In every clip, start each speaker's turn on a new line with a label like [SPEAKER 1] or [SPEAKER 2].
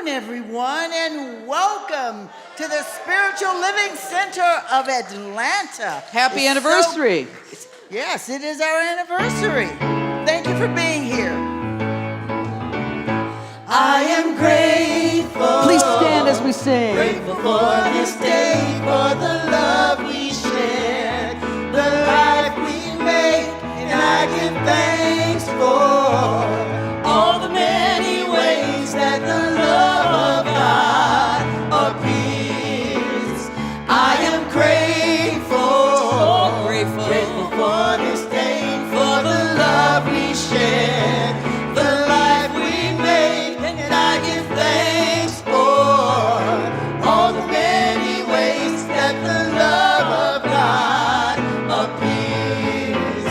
[SPEAKER 1] everyone, and welcome to the Spiritual Living Center of Atlanta.
[SPEAKER 2] Happy anniversary.
[SPEAKER 1] Yes, it is our anniversary. Thank you for being here. I am grateful.
[SPEAKER 2] Please stand as we sing.
[SPEAKER 1] Grateful for this day, for the love we shared, the life we made, and I give thanks for all the many ways that the love of God appears. I am grateful,
[SPEAKER 2] So grateful.
[SPEAKER 1] grateful for this day, for the love we shared, the life we made, and I give thanks for all the many ways that the love of God appears.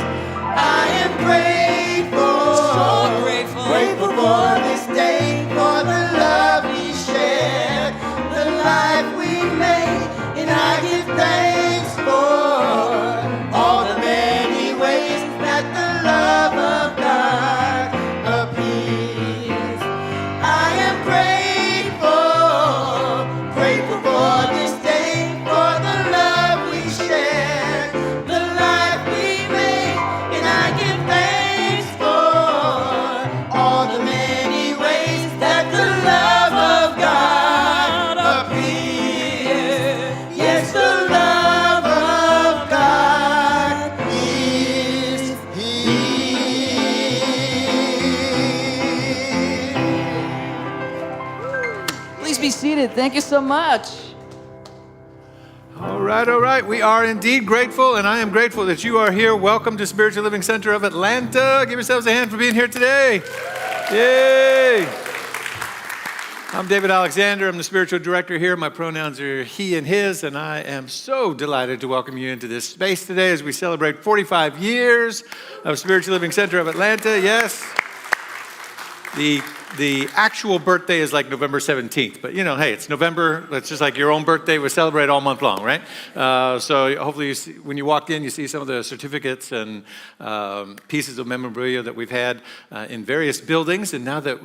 [SPEAKER 1] I am grateful,
[SPEAKER 2] So grateful.
[SPEAKER 1] grateful for this day, for the love we shared, the life we made, and I give thanks for all the many ways that the love of God appears. I am grateful, grateful for this day, for the love we shared, the life we made, and I give thanks for all the many ways that the love of God appears. Yes, the love of God is here.
[SPEAKER 2] Please be seated. Thank you so much.
[SPEAKER 3] All right. We are indeed grateful, and I am grateful that you are here. Welcome to Spiritual Living Center of Atlanta. Give yourselves a hand for being here today. Yay! I'm David Alexander. I'm the spiritual director here. My pronouns are he and his, and I am so delighted to welcome you into this space today as we celebrate 45 years of Spiritual Living Center of Atlanta. Yes. The actual birthday is like November 17th, but hey, it's November. It's just like your own birthday. We celebrate all month long, right? So hopefully you see, when you walk in, you see some of the certificates and pieces of memorabilia that we've had in various buildings. And now that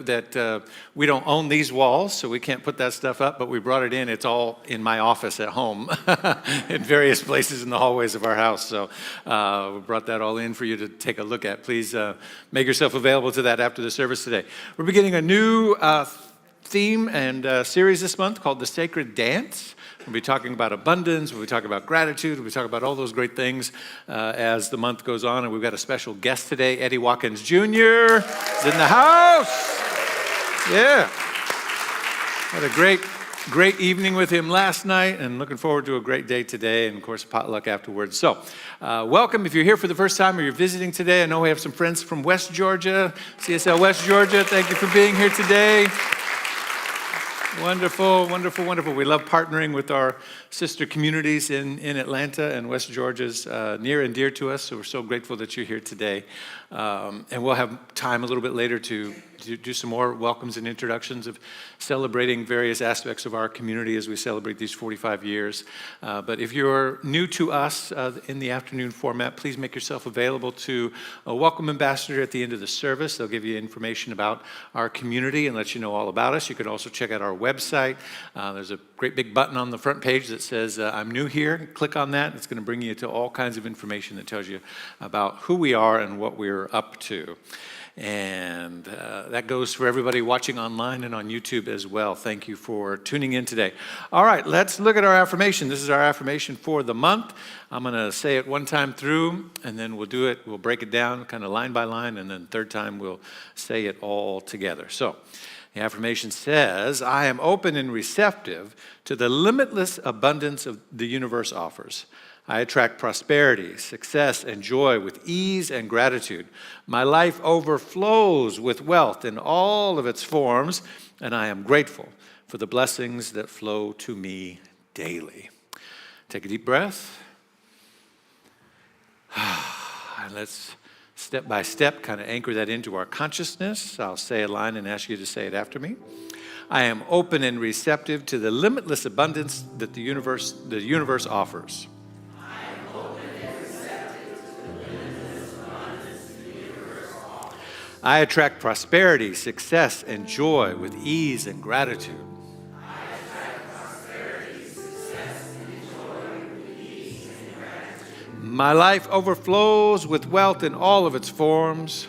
[SPEAKER 3] we don't own these walls, so we can't put that stuff up, but we brought it in. It's all in my office at home in various places in the hallways of our house. So we brought that all in for you to take a look at. Please make yourself available to that after the service today. We're beginning a new theme and series this month called The Sacred Dance. We'll be talking about abundance, we'll be talking about gratitude, we'll be talking about all those great things as the month goes on. And we've got a special guest today, Eddie Watkins Jr. is in the house. Yeah. Had a great evening with him last night, and looking forward to a great day today, and of course potluck afterwards. So welcome if you're here for the first time or you're visiting today. I know we have some friends from West Georgia, CSL West Georgia. Thank you for being here today. Wonderful. We love partnering with our sister communities in Atlanta, and West Georgia's near and dear to us, so we're so grateful that you're here today. And we'll have time a little bit later to do some more welcomes and introductions of celebrating various aspects of our community as we celebrate these 45 years. But if you're new to us in the afternoon format, please make yourself available to a welcome ambassador at the end of the service. They'll give you information about our community and let you know all about us. You can also check out our website. There's a great big button on the front page that says, I'm new here. Click on that. It's going to bring you to all kinds of information that tells you about who we are and what we're up to. And that goes for everybody watching online and on YouTube as well. Thank you for tuning in today. All right, let's look at our affirmation. This is our affirmation for the month. I'm going to say it one time through, and then we'll break it down kind of line by line, and then third time we'll say it all together. So the affirmation says, I am open and receptive to the limitless abundance of the universe offers. I attract prosperity, success, and joy with ease and gratitude. My life overflows with wealth in all of its forms, and I am grateful for the blessings that flow to me daily. Take a deep breath. And let's step by step kind of anchor that into our consciousness. I'll say a line and ask you to say it after me. I am open and receptive to the limitless abundance that the universe offers. I attract prosperity, success, and joy with ease and gratitude. My life overflows with wealth in all of its forms.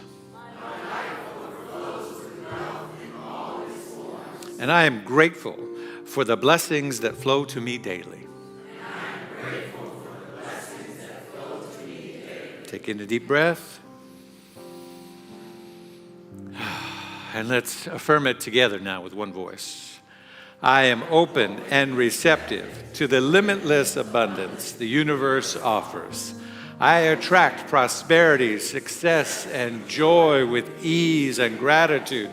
[SPEAKER 3] And I am grateful for the blessings that flow to me daily. Take in a deep breath. And let's affirm it together now with one voice. I am open and receptive to the limitless abundance the universe offers. I attract prosperity, success, and joy with ease and gratitude.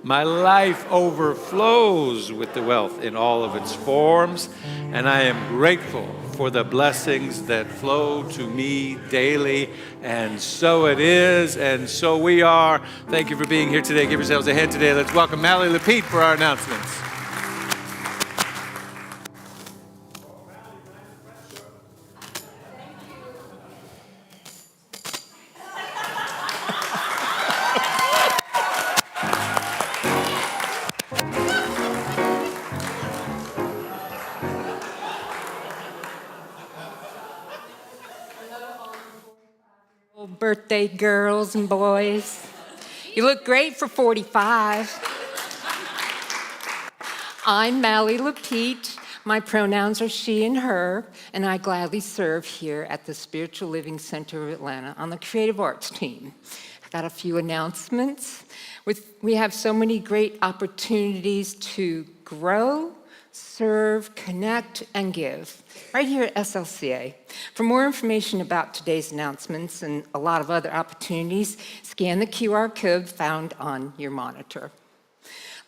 [SPEAKER 3] My life overflows with the wealth in all of its forms, and I am grateful for the blessings that flow to me daily. And so it is, and so we are. Thank you for being here today. Give yourselves a hand today. Let's welcome Mally Lapete for our announcements.
[SPEAKER 4] Birthday girls and boys. You look great for 45. I'm Mally Lapete. My pronouns are she and her, and I gladly serve here at the Spiritual Living Center of Atlanta on the Creative Arts team. I got a few announcements. We have so many great opportunities to grow, serve, connect, and give right here at SLCA. For more information about today's announcements and a lot of other opportunities, scan the QR code found on your monitor.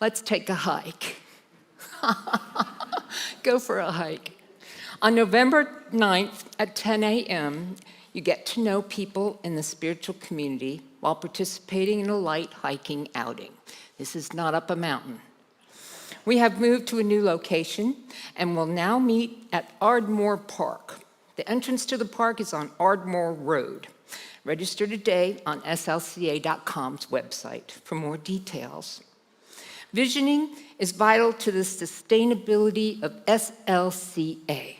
[SPEAKER 4] Let's take a hike. Go for a hike. On November 9th at 10 a.m., you get to know people in the spiritual community while participating in a light hiking outing. This is not up a mountain. We have moved to a new location and will now meet at Ardmore Park. The entrance to the park is on Ardmore Road. Register today on SLCA.com's website for more details. Visioning is vital to the sustainability of SLCA.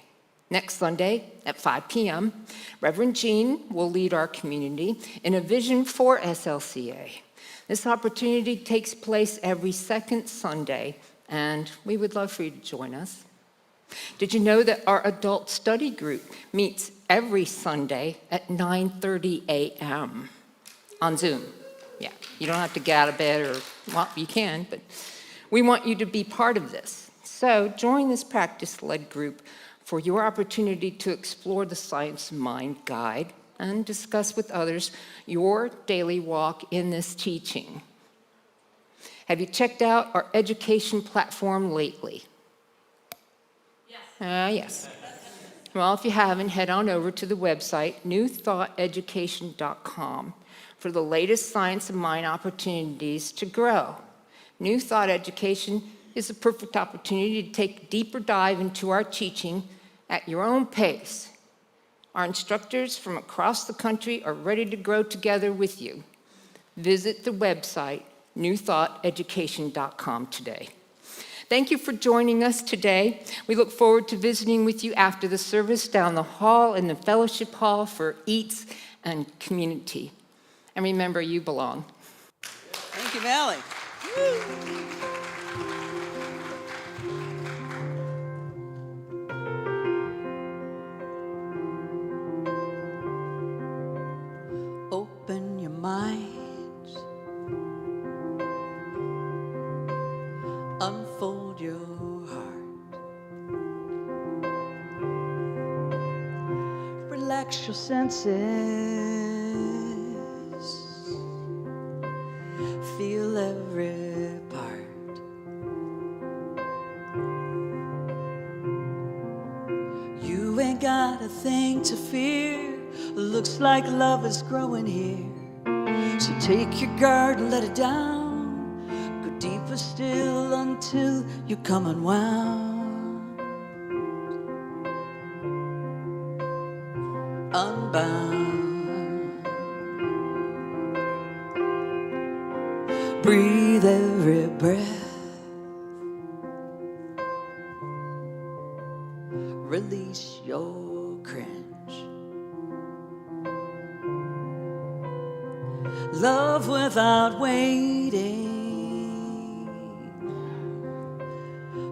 [SPEAKER 4] Next Sunday at 5 p.m., Reverend Jean will lead our community in a vision for SLCA. This opportunity takes place every second Sunday, and we would love for you to join us. Did you know that our adult study group meets every Sunday at 9:30 a.m. on Zoom? Yeah, you don't have to get out of bed, or, well, you can, but we want you to be part of this. So join this practice-led group for your opportunity to explore the Science of Mind guide and discuss with others your daily walk in this teaching. Have you checked out our education platform lately? Yes. Well, if you haven't, head on over to the website, newthoughtheducation.com, for the latest Science of Mind opportunities to grow. New Thought Education is a perfect opportunity to take a deeper dive into our teaching at your own pace. Our instructors from across the country are ready to grow together with you. Visit the website, newthoughtheducation.com today. Thank you for joining us today. We look forward to visiting with you after the service down the hall in the fellowship hall for eats and community. And remember, you belong.
[SPEAKER 2] Thank you, Mally.
[SPEAKER 1] Open your minds, unfold your heart, relax your senses, feel every part. You ain't got a thing to fear. Looks like love is growing here. So take your guard and let it down. Go deeper still until you come unwound. Unbound. breathe every breath, release your cringe. Love without waiting,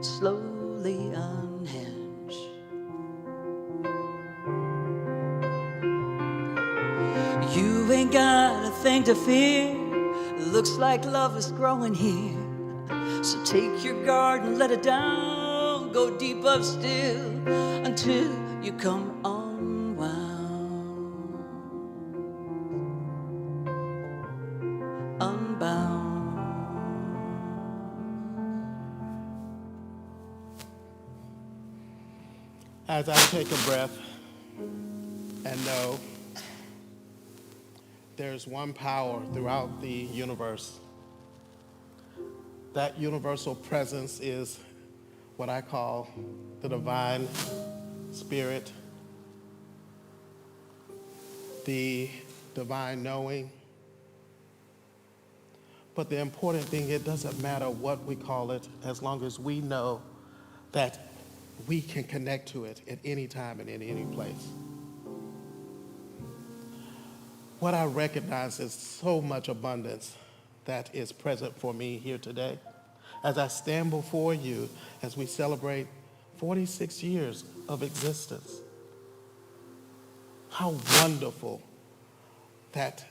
[SPEAKER 1] slowly unhinge. You ain't got a thing to fear, looks like love is growing here. So take your guard and let it down, go deep up still until you come unwound, unbound.
[SPEAKER 5] As I take a breath and know there's one power throughout the universe, that universal presence is what I call the divine spirit, the divine knowing. But the important thing, it doesn't matter what we call it, as long as we know that we can connect to it at any time and in any place. What I recognize is so much abundance that is present for me here today. As I stand before you, as we celebrate 46 years of existence, how wonderful that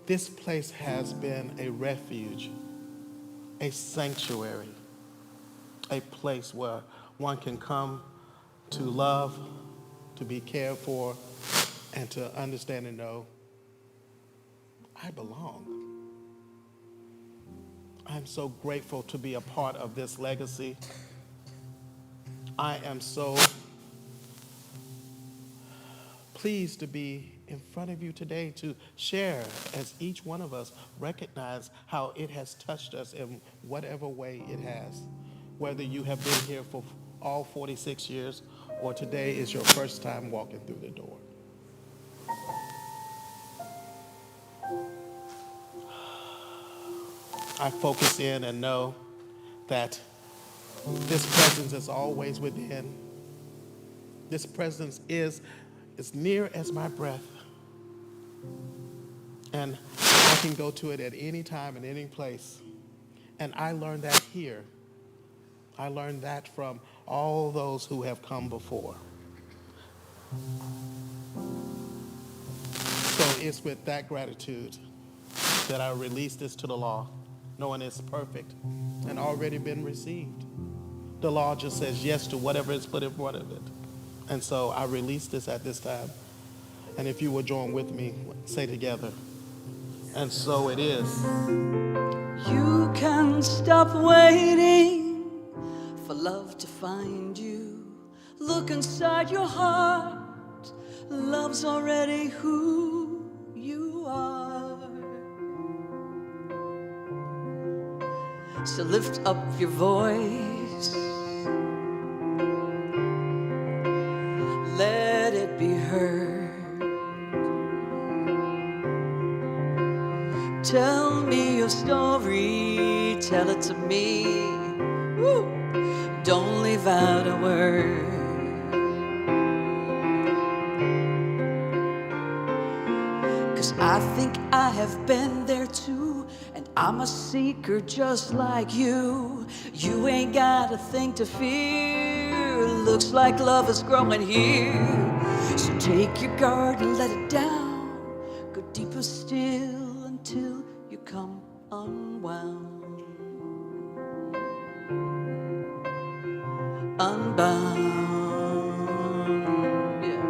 [SPEAKER 5] this place has been a refuge, a sanctuary, a place where one can come to love, to be cared for, and to understand and know I belong. I'm so grateful to be a part of this legacy. I am so pleased to be in front of you today to share, as each one of us recognize how it has touched us in whatever way it has. Whether you have been here for all 46 years or today is your first time walking through the door. I focus in and know that this presence is always within. This presence is as near as my breath. And I can go to it at any time and any place. And I learned that here. I learned that from all those who have come before. So it's with that gratitude that I release this to the law, knowing it's perfect and already been received. The law just says yes to whatever is put in front of it. And so I release this at this time. And if you will join with me, say together, and so it is.
[SPEAKER 1] You can stop waiting for love to find you. Look inside your heart. Love's already who you are. So lift up your voice. Let it be heard. Tell me your story, tell it to me. Woo. Don't leave out a word. 'Cause I think I have been there too, and I'm a seeker just like you. You ain't got a thing to fear. Looks like love is growing here. So take your guard and let it down. Go deeper still until you come unwound, unbound. Yeah.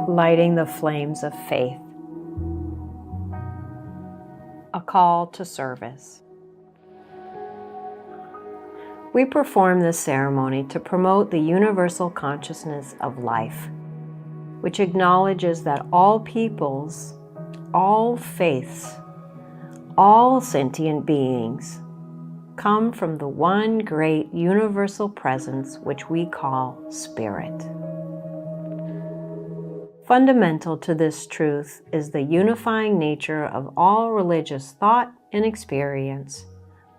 [SPEAKER 6] Lighting the flames of faith. A call to service. We perform this ceremony to promote the universal consciousness of life, which acknowledges that all peoples, all faiths, all sentient beings come from the one great universal presence which we call Spirit. Fundamental to this truth is the unifying nature of all religious thought and experience,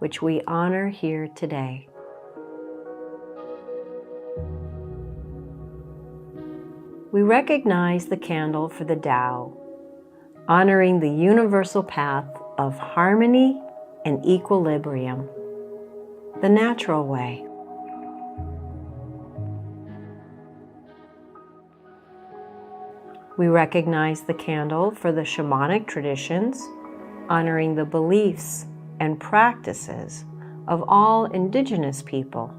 [SPEAKER 6] which we honor here today. We recognize the candle for the Tao, honoring the universal path of harmony and equilibrium, the natural way. We recognize the candle for the shamanic traditions, honoring the beliefs and practices of all indigenous people,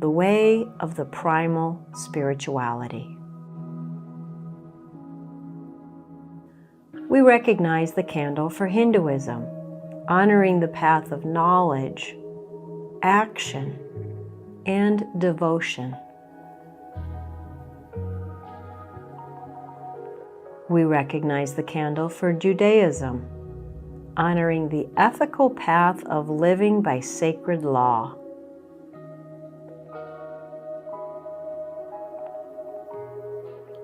[SPEAKER 6] the way of the primal spirituality. We recognize the candle for Hinduism, honoring the path of knowledge, action, and devotion. We recognize the candle for Judaism, honoring the ethical path of living by sacred law.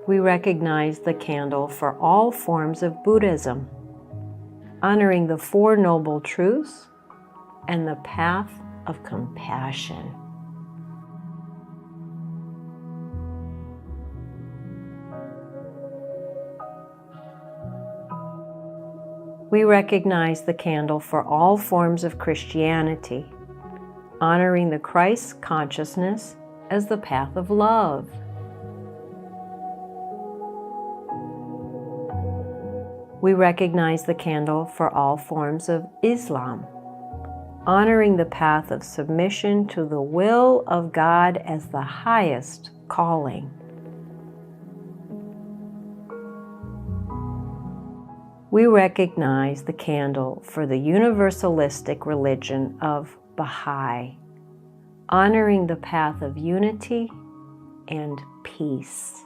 [SPEAKER 6] We recognize the candle for all forms of Buddhism, honoring the Four Noble Truths and the path of compassion. We recognize the candle for all forms of Christianity, honoring the Christ consciousness as the path of love. We recognize the candle for all forms of Islam, honoring the path of submission to the will of God as the highest calling. We recognize the candle for the universalistic religion of Baha'i, honoring the path of unity and peace.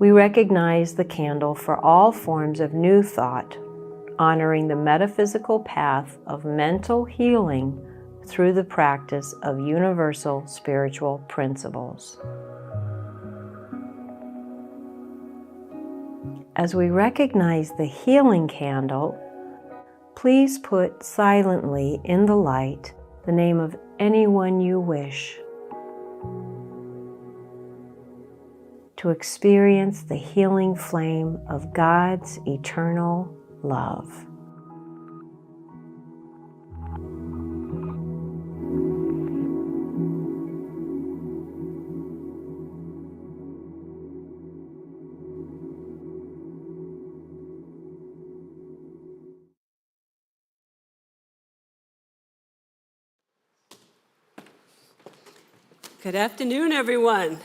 [SPEAKER 6] We recognize the candle for all forms of New Thought, honoring the metaphysical path of mental healing through the practice of universal spiritual principles. As we recognize the healing candle, please put silently in the light the name of anyone you wish to experience the healing flame of God's eternal love.
[SPEAKER 7] Good afternoon, everyone.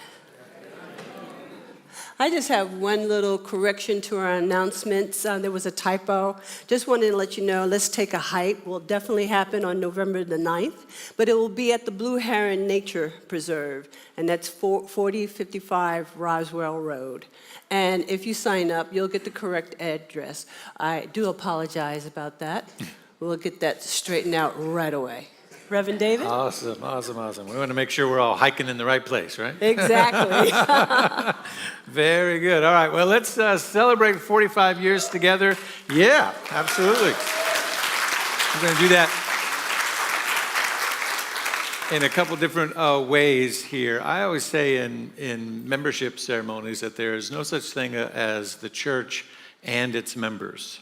[SPEAKER 7] I just have one little correction to our announcements. There was a typo. Just wanted to let you know, Let's Take a Hike will definitely happen on November the 9th, but it will be at the Blue Heron Nature Preserve, and that's 4055 Roswell Road. And if you sign up, you'll get the correct address. I do apologize about that. We'll get that straightened out right away. Reverend David?
[SPEAKER 3] Awesome. We want to make sure we're all hiking in the right place, right?
[SPEAKER 7] Exactly.
[SPEAKER 3] Very good. All right, well, let's celebrate 45 years together. Yeah, absolutely. We're going to do that in a couple different ways here. I always say in membership ceremonies that there is no such thing as the church and its members.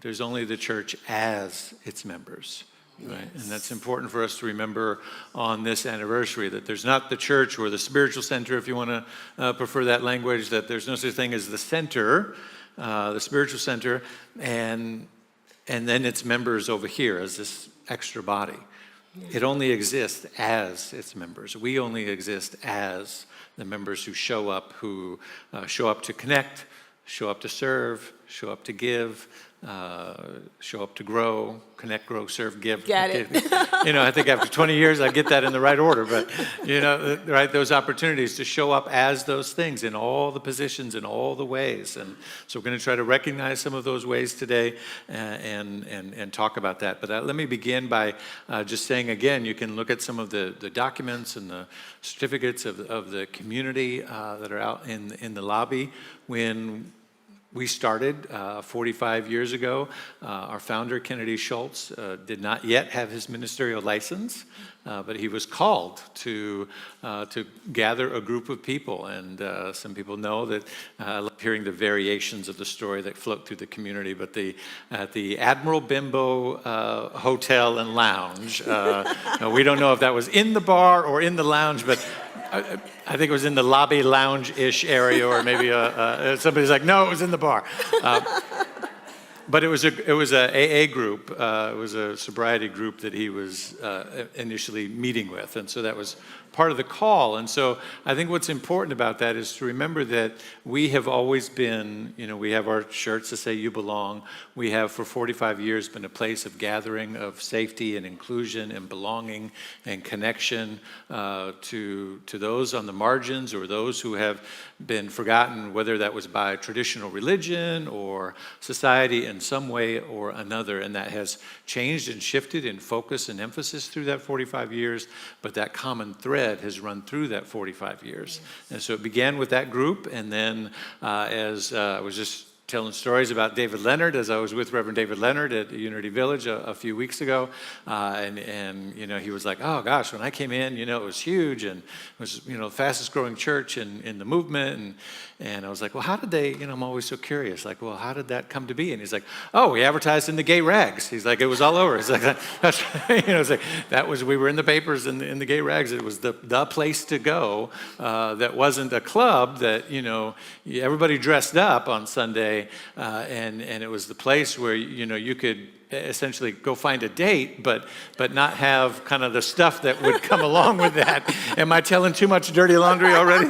[SPEAKER 3] There's only the church as its members. Right? Yes. And that's important for us to remember on this anniversary, that there's not the church or the spiritual center, if you want to prefer that language, that there's no such thing as the center, the spiritual center, and then its members over here as this extra body. It only exists as its members. We only exist as the members who show up to connect, show up to serve, show up to give, show up to grow, connect, grow, serve, give.
[SPEAKER 7] Got it.
[SPEAKER 3] I think after 20 years, I get that in the right order. But, right, those opportunities to show up as those things in all the positions, in all the ways. And so we're going to try to recognize some of those ways today and talk about that. But let me begin by just saying again, you can look at some of the documents and the certificates of the community that are out in the lobby. When we started 45 years ago, our founder, Kennedy Schultz, did not yet have his ministerial license, but he was called to gather a group of people. And some people know that I love hearing the variations of the story that float through the community. But at the Admiral Bimbo Hotel and Lounge, we don't know if that was in the bar or in the lounge, but I think it was in the lobby lounge-ish area, or maybe somebody's like, no, it was in the bar. But it was a AA group. It was a sobriety group that he was initially meeting with, and so that was part of the call. And so I think what's important about that is to remember that we have always been, we have our shirts that say "You Belong." We have for 45 years been a place of gathering, of safety and inclusion and belonging and connection to those on the margins or those who have been forgotten, whether that was by traditional religion or society in some way or another. And that has changed and shifted in focus and emphasis through that 45 years, but that common thread has run through that 45 years. And so it began with that group, and then as I was just telling stories about David Leonard as I was with Reverend David Leonard at Unity Village a few weeks ago, and he was like, oh gosh, when I came in, it was huge, and it was the fastest growing church in the movement, and I was like, well, how did they? I'm always so curious, like, well, how did that come to be? And he's like, oh, we advertised in the gay rags. He's like, it was all over. He's like, that's it's like that was, we were in the papers in the gay rags. It was the place to go. That wasn't a club that everybody dressed up on Sunday, and it was the place where you could essentially go find a date, but not have kind of the stuff that would come along with that. Am I telling too much dirty laundry already?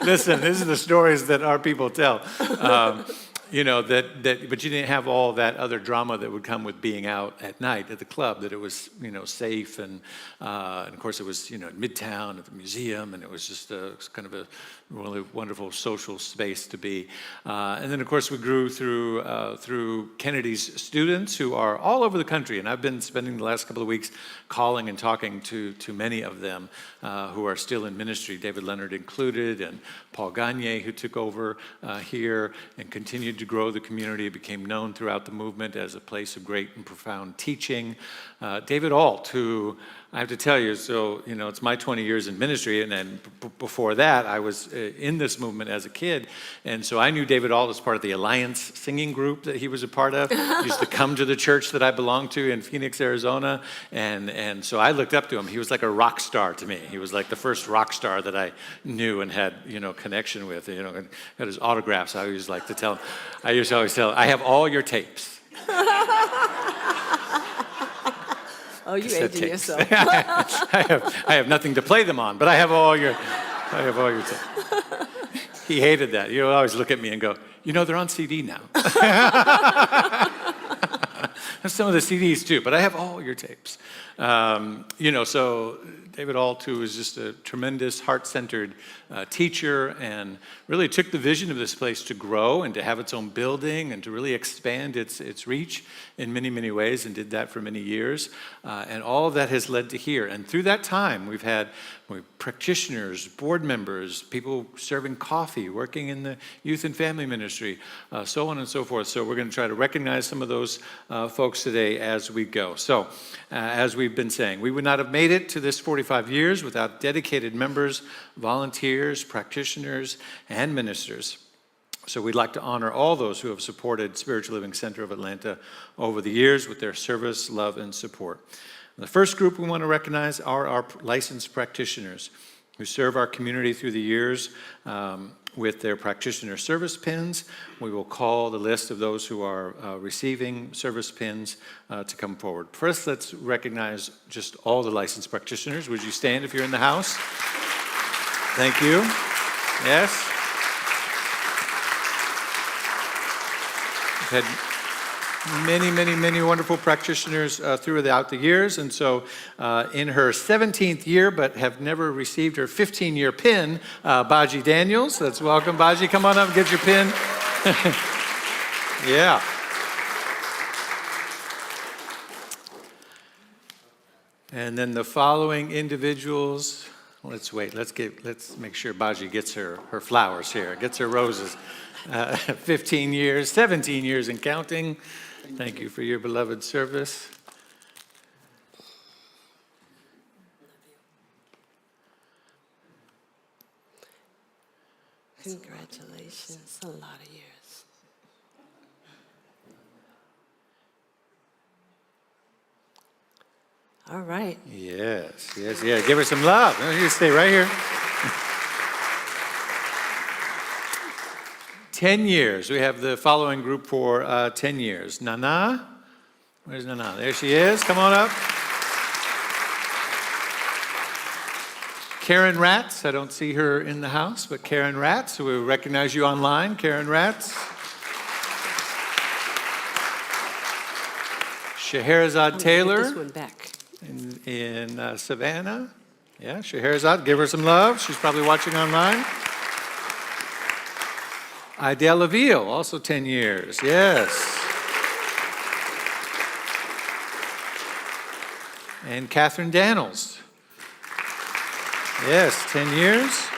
[SPEAKER 3] Listen, these are the stories that our people tell. But you didn't have all that other drama that would come with being out at night at the club, that it was, safe, and of course it was, at Midtown, at the museum, and it was just kind of a really wonderful social space to be. And then, of course, we grew through Kennedy's students who are all over the country, and I've been spending the last couple of weeks calling and talking to many of them who are still in ministry, David Leonard included, and Paul Gagne, who took over here and continued to grow the community, became known throughout the movement as a place of great and profound teaching. David Alt, who I have to tell you, so, it's my 20 years in ministry, and then before that, I was in this movement as a kid, and so I knew David Alt as part of the Alliance singing group that he was a part of. He used to come to the church that I belonged to in Phoenix, Arizona, and so I looked up to him. He was like a rock star to me. He was like the first rock star that I knew and had, connection with, and got his autographs. I always like to tell him, I used to always tell him, I have all your tapes.
[SPEAKER 7] Oh, you aging yourself.
[SPEAKER 3] I have nothing to play them on, but I have all your tapes. He hated that. He would always look at me and go, they're on CD now. Some of the CDs too, but I have all your tapes. So David Alt, who was just a tremendous heart-centered teacher, and really took the vision of this place to grow and to have its own building and to really expand its reach in many, many ways, and did that for many years. And all of that has led to here. And through that time, we've had practitioners, board members, people serving coffee, working in the youth and family ministry, so on and so forth. So we're going to try to recognize some of those folks today as we go. So as we've been saying, we would not have made it to this 45 years without dedicated members, volunteers, practitioners, and ministers. So we'd like to honor all those who have supported Spiritual Living Center of Atlanta over the years with their service, love, and support. The first group we want to recognize are our licensed practitioners who serve our community through the years with their practitioner service pins. We will call the list of those who are receiving service pins to come forward. First, let's recognize just all the licensed practitioners. Would you stand if you're in the house? Thank you. Yes. had many wonderful practitioners throughout the years. And so in her 17th year, but have never received her 15-year pin, Baji Daniels. Let's welcome Baji. Come on up and get your pin. Yeah. And then the following individuals, let's wait, let's make sure Baji gets her flowers here, gets her roses. 15 years, 17 years and counting. Thank you for your beloved service.
[SPEAKER 7] Congratulations, a lot of years. All right.
[SPEAKER 3] Yes. Give her some love. You stay right here. 10 years. We have the following group for 10 years. Nana. Where's Nana? There she is. Come on up. Karen Ratz. I don't see her in the house, but Karen Ratz. We recognize you online. Karen Ratz. Scheherazade Taylor.
[SPEAKER 7] This one back.
[SPEAKER 3] In Savannah. Yeah, Scheherazade. Give her some love. She's probably watching online. Idelle Laville, also 10 years. Yes. And Catherine Daniels. Yes, 10 years.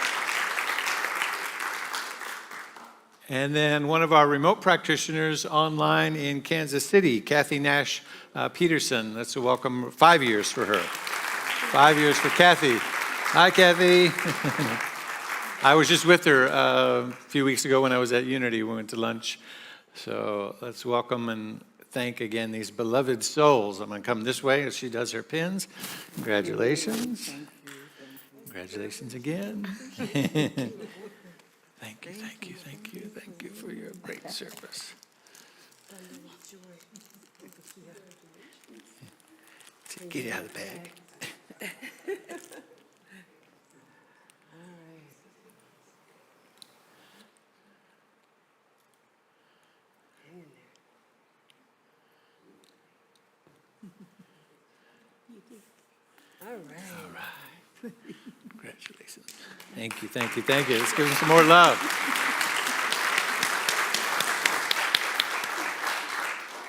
[SPEAKER 3] And then one of our remote practitioners online in Kansas City, Kathy Nash Peterson. That's a welcome, 5 years for her. 5 years for Kathy. Hi, Kathy. I was just with her a few weeks ago when I was at Unity. We went to lunch. So let's welcome and thank again these beloved souls. I'm going to come this way as she does her pins. Congratulations. Congratulations again. Thank you for your great service. Get out of the bag.
[SPEAKER 7] All right.
[SPEAKER 3] Congratulations. Thank you. Let's give them some more love.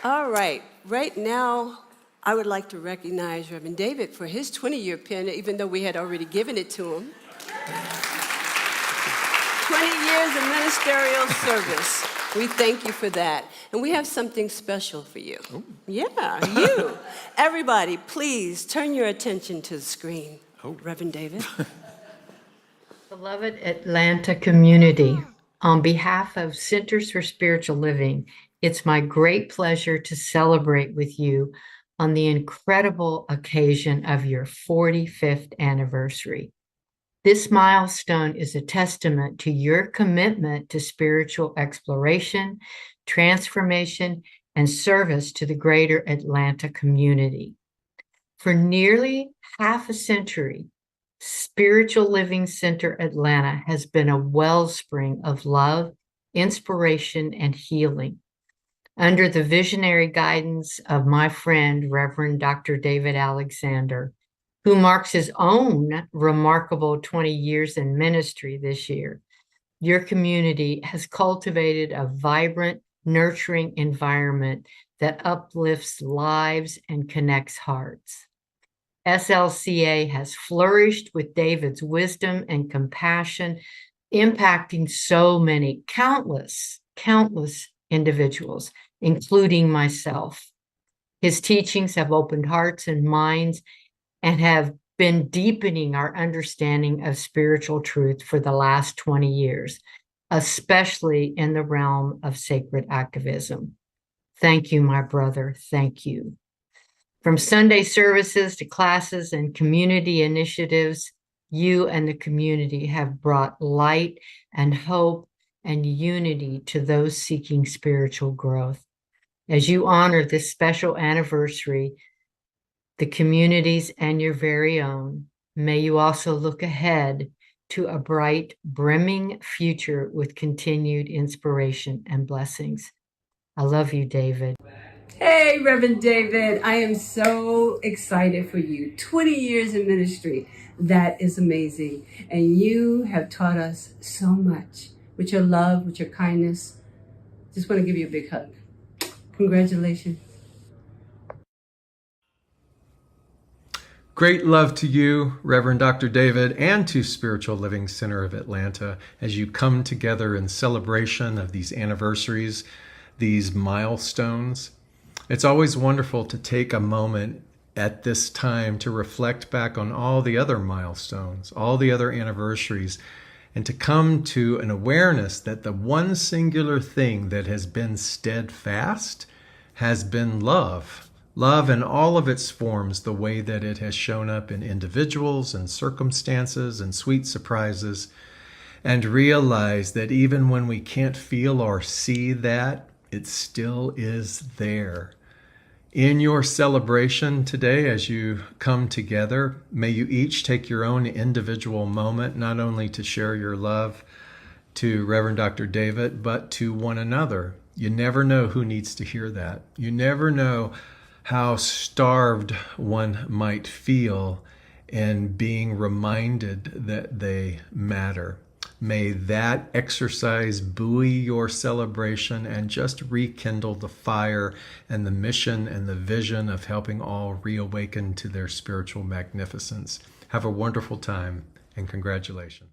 [SPEAKER 7] All right. Right now, I would like to recognize Reverend David for his 20-year pin, even though we had already given it to him. 20 years of ministerial service. We thank you for that. And we have something special for you.
[SPEAKER 3] Ooh.
[SPEAKER 7] Yeah, you. Everybody, please turn your attention to the screen.
[SPEAKER 3] Oh.
[SPEAKER 7] Reverend David.
[SPEAKER 6] Beloved Atlanta community, on behalf of Centers for Spiritual Living, it's my great pleasure to celebrate with you on the incredible occasion of your 45th anniversary. This milestone is a testament to your commitment to spiritual exploration, transformation, and service to the greater Atlanta community. For nearly half a century, Spiritual Living Center Atlanta has been a wellspring of love, inspiration, and healing. Under the visionary guidance of my friend, Reverend Dr. David Alexander, who marks his own remarkable 20 years in ministry this year, your community has cultivated a vibrant, nurturing environment that uplifts lives and connects hearts. SLCA has flourished with David's wisdom and compassion, impacting so many, countless individuals, including myself. His teachings have opened hearts and minds and have been deepening our understanding of spiritual truth for the last 20 years, especially in the realm of sacred activism. Thank you, my brother. Thank you. From Sunday services to classes and community initiatives, you and the community have brought light and hope and unity to those seeking spiritual growth. As you honor this special anniversary, the communities and your very own, may you also look ahead to a bright, brimming future with continued inspiration and blessings. I love you, David.
[SPEAKER 8] Hey, Reverend David, I am so excited for you. 20 years in ministry. That is amazing. And you have taught us so much with your love, with your kindness. Just want to give you a big hug. Congratulations.
[SPEAKER 9] Great love to you, Reverend Dr. David, and to Spiritual Living Center of Atlanta as you come together in celebration of these anniversaries, these milestones. It's always wonderful to take a moment at this time to reflect back on all the other milestones, all the other anniversaries, and to come to an awareness that the one singular thing that has been steadfast has been love. Love in all of its forms, the way that it has shown up in individuals and circumstances and sweet surprises, and realize that even when we can't feel or see that, it still is there. In your celebration today, as you come together, may you each take your own individual moment, not only to share your love to Reverend Dr. David, but to one another. You never know who needs to hear that. You never know how starved one might feel in being reminded that they matter. May that exercise buoy your celebration and just rekindle the fire and the mission and the vision of helping all reawaken to their spiritual magnificence. Have a wonderful time and congratulations.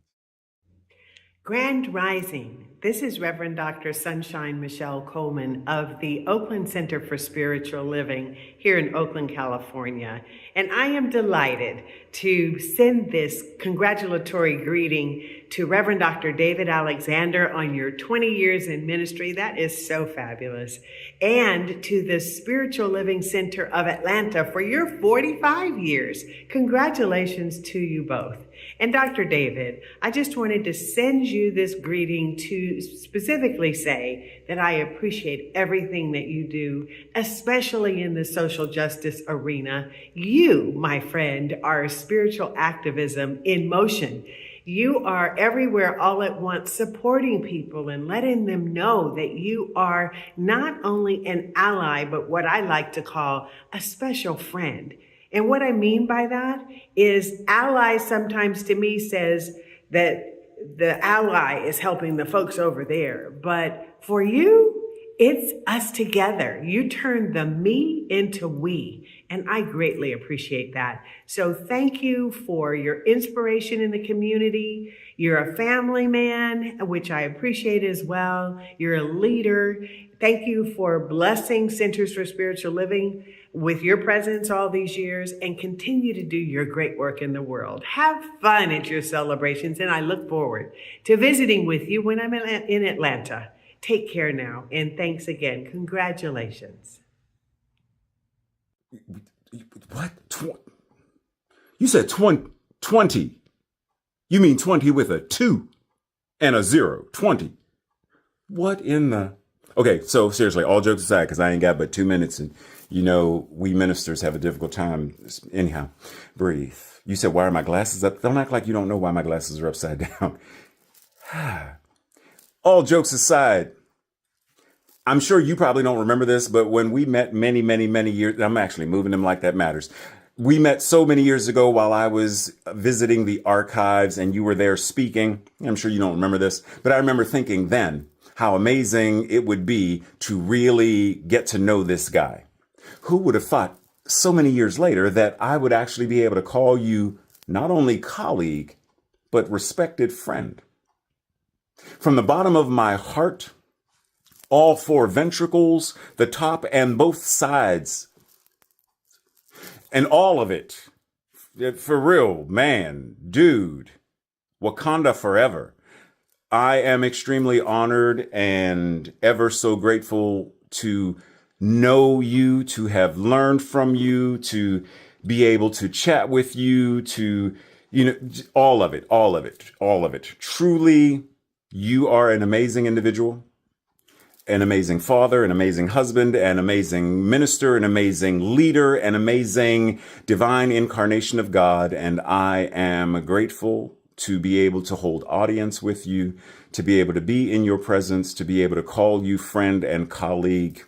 [SPEAKER 10] Grand Rising. This is Reverend Dr. Sunshine Michelle Coleman of the Oakland Center for Spiritual Living here in Oakland, California. And I am delighted to send this congratulatory greeting to Reverend Dr. David Alexander on your 20 years in ministry. That is so fabulous. And to the Spiritual Living Center of Atlanta for your 45 years. Congratulations to you both. And Dr. David, I just wanted to send you this greeting to specifically say that I appreciate everything that you do, especially in the social justice arena. You, my friend, are spiritual activism in motion. You are everywhere all at once, supporting people and letting them know that you are not only an ally, but what I like to call a special friend. And what I mean by that is ally sometimes to me says that the ally is helping the folks over there. But for you, it's us together. You turn the me into we. And I greatly appreciate that. So thank you for your inspiration in the community. You're a family man, which I appreciate as well. You're a leader. Thank you for blessing Centers for Spiritual Living with your presence all these years, and continue to do your great work in the world. Have fun at your celebrations, and I look forward to visiting with you when I'm in Atlanta. Take care now, and thanks again. Congratulations.
[SPEAKER 11] What? You said 20. You mean 20 with a 2 and a 0. 20. What in the... Okay, so seriously, all jokes aside, because I ain't got but 2 minutes, and you know, we ministers have a difficult time. Anyhow, breathe. You said, why are my glasses up? Don't act like you don't know why my glasses are upside down. All jokes aside, I'm sure you probably don't remember this, but when we met many, many, many years, I'm actually moving them like that matters. We met so many years ago while I was visiting the archives and you were there speaking. I'm sure you don't remember this, but I remember thinking then how amazing it would be to really get to know this guy. Who would have thought so many years later that I would actually be able to call you not only colleague, but respected friend? From the bottom of my heart, all 4 ventricles, the top and both sides, and all of it, for real, man, dude, Wakanda forever. I am extremely honored and ever so grateful to know you, to have learned from you, to be able to chat with you, to, you know, all of it. Truly, you are an amazing individual, an amazing father, an amazing husband, an amazing minister, an amazing leader, an amazing divine incarnation of God. And I am grateful to be able to hold audience with you, to be able to be in your presence, to be able to call you friend and colleague.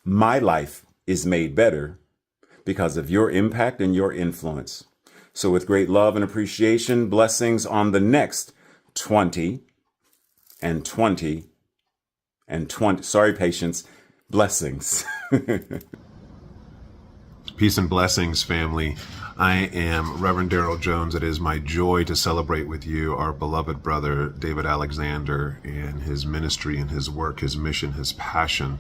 [SPEAKER 11] My life is made better because of your impact and your influence. So with great love and appreciation, blessings on the next 20 and 20 and 20. Sorry, patience. Blessings.
[SPEAKER 12] Peace and blessings, family. I am Reverend Darrell Jones. It is my joy to celebrate with you our beloved brother, David Alexander, and his ministry and his work, his mission, his passion.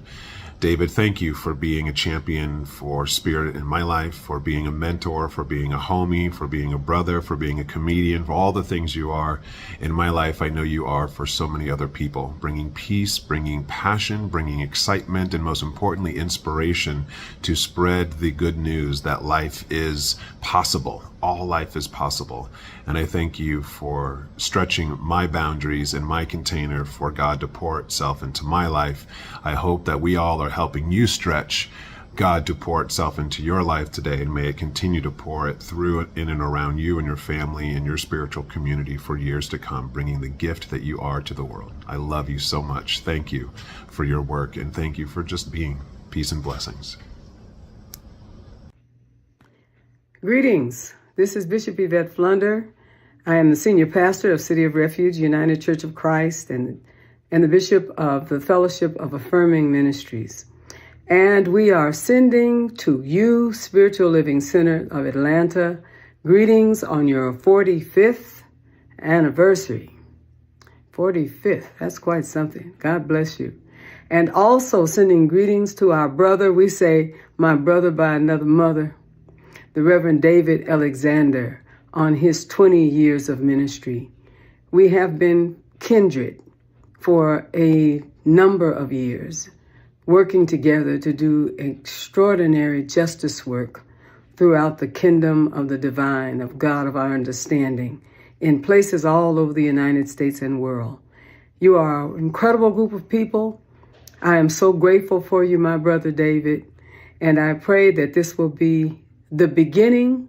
[SPEAKER 12] David, thank you for being a champion for spirit in my life, for being a mentor, for being a homie, for being a brother, for being a comedian, for all the things you are in my life. I know you are for so many other people, bringing peace, bringing passion, bringing excitement, and most importantly, inspiration to spread the good news that life is possible. All life is possible. And I thank you for stretching my boundaries and my container for God to pour itself into my life. I hope that we all are helping you stretch God to pour itself into your life today, and may it continue to pour it through, in and around you and your family and your spiritual community for years to come, bringing the gift that you are to the world. I love you so much. Thank you for your work, and thank you for just being. Peace and blessings.
[SPEAKER 13] Greetings. This is Bishop Yvette Flunder. I am the senior pastor of City of Refuge United Church of Christ and the bishop of the Fellowship of Affirming Ministries. And we are sending to you, Spiritual Living Center of Atlanta, greetings on your 45th anniversary. 45th, that's quite something. God bless you. And also sending greetings to our brother, we say, my brother by another mother, the Reverend David Alexander, on his 20 years of ministry. We have been kindred for a number of years, working together to do extraordinary justice work throughout the kingdom of the divine, of God of our understanding, in places all over the United States and world. You are an incredible group of people. I am so grateful for you, my brother David, and I pray that this will be the beginning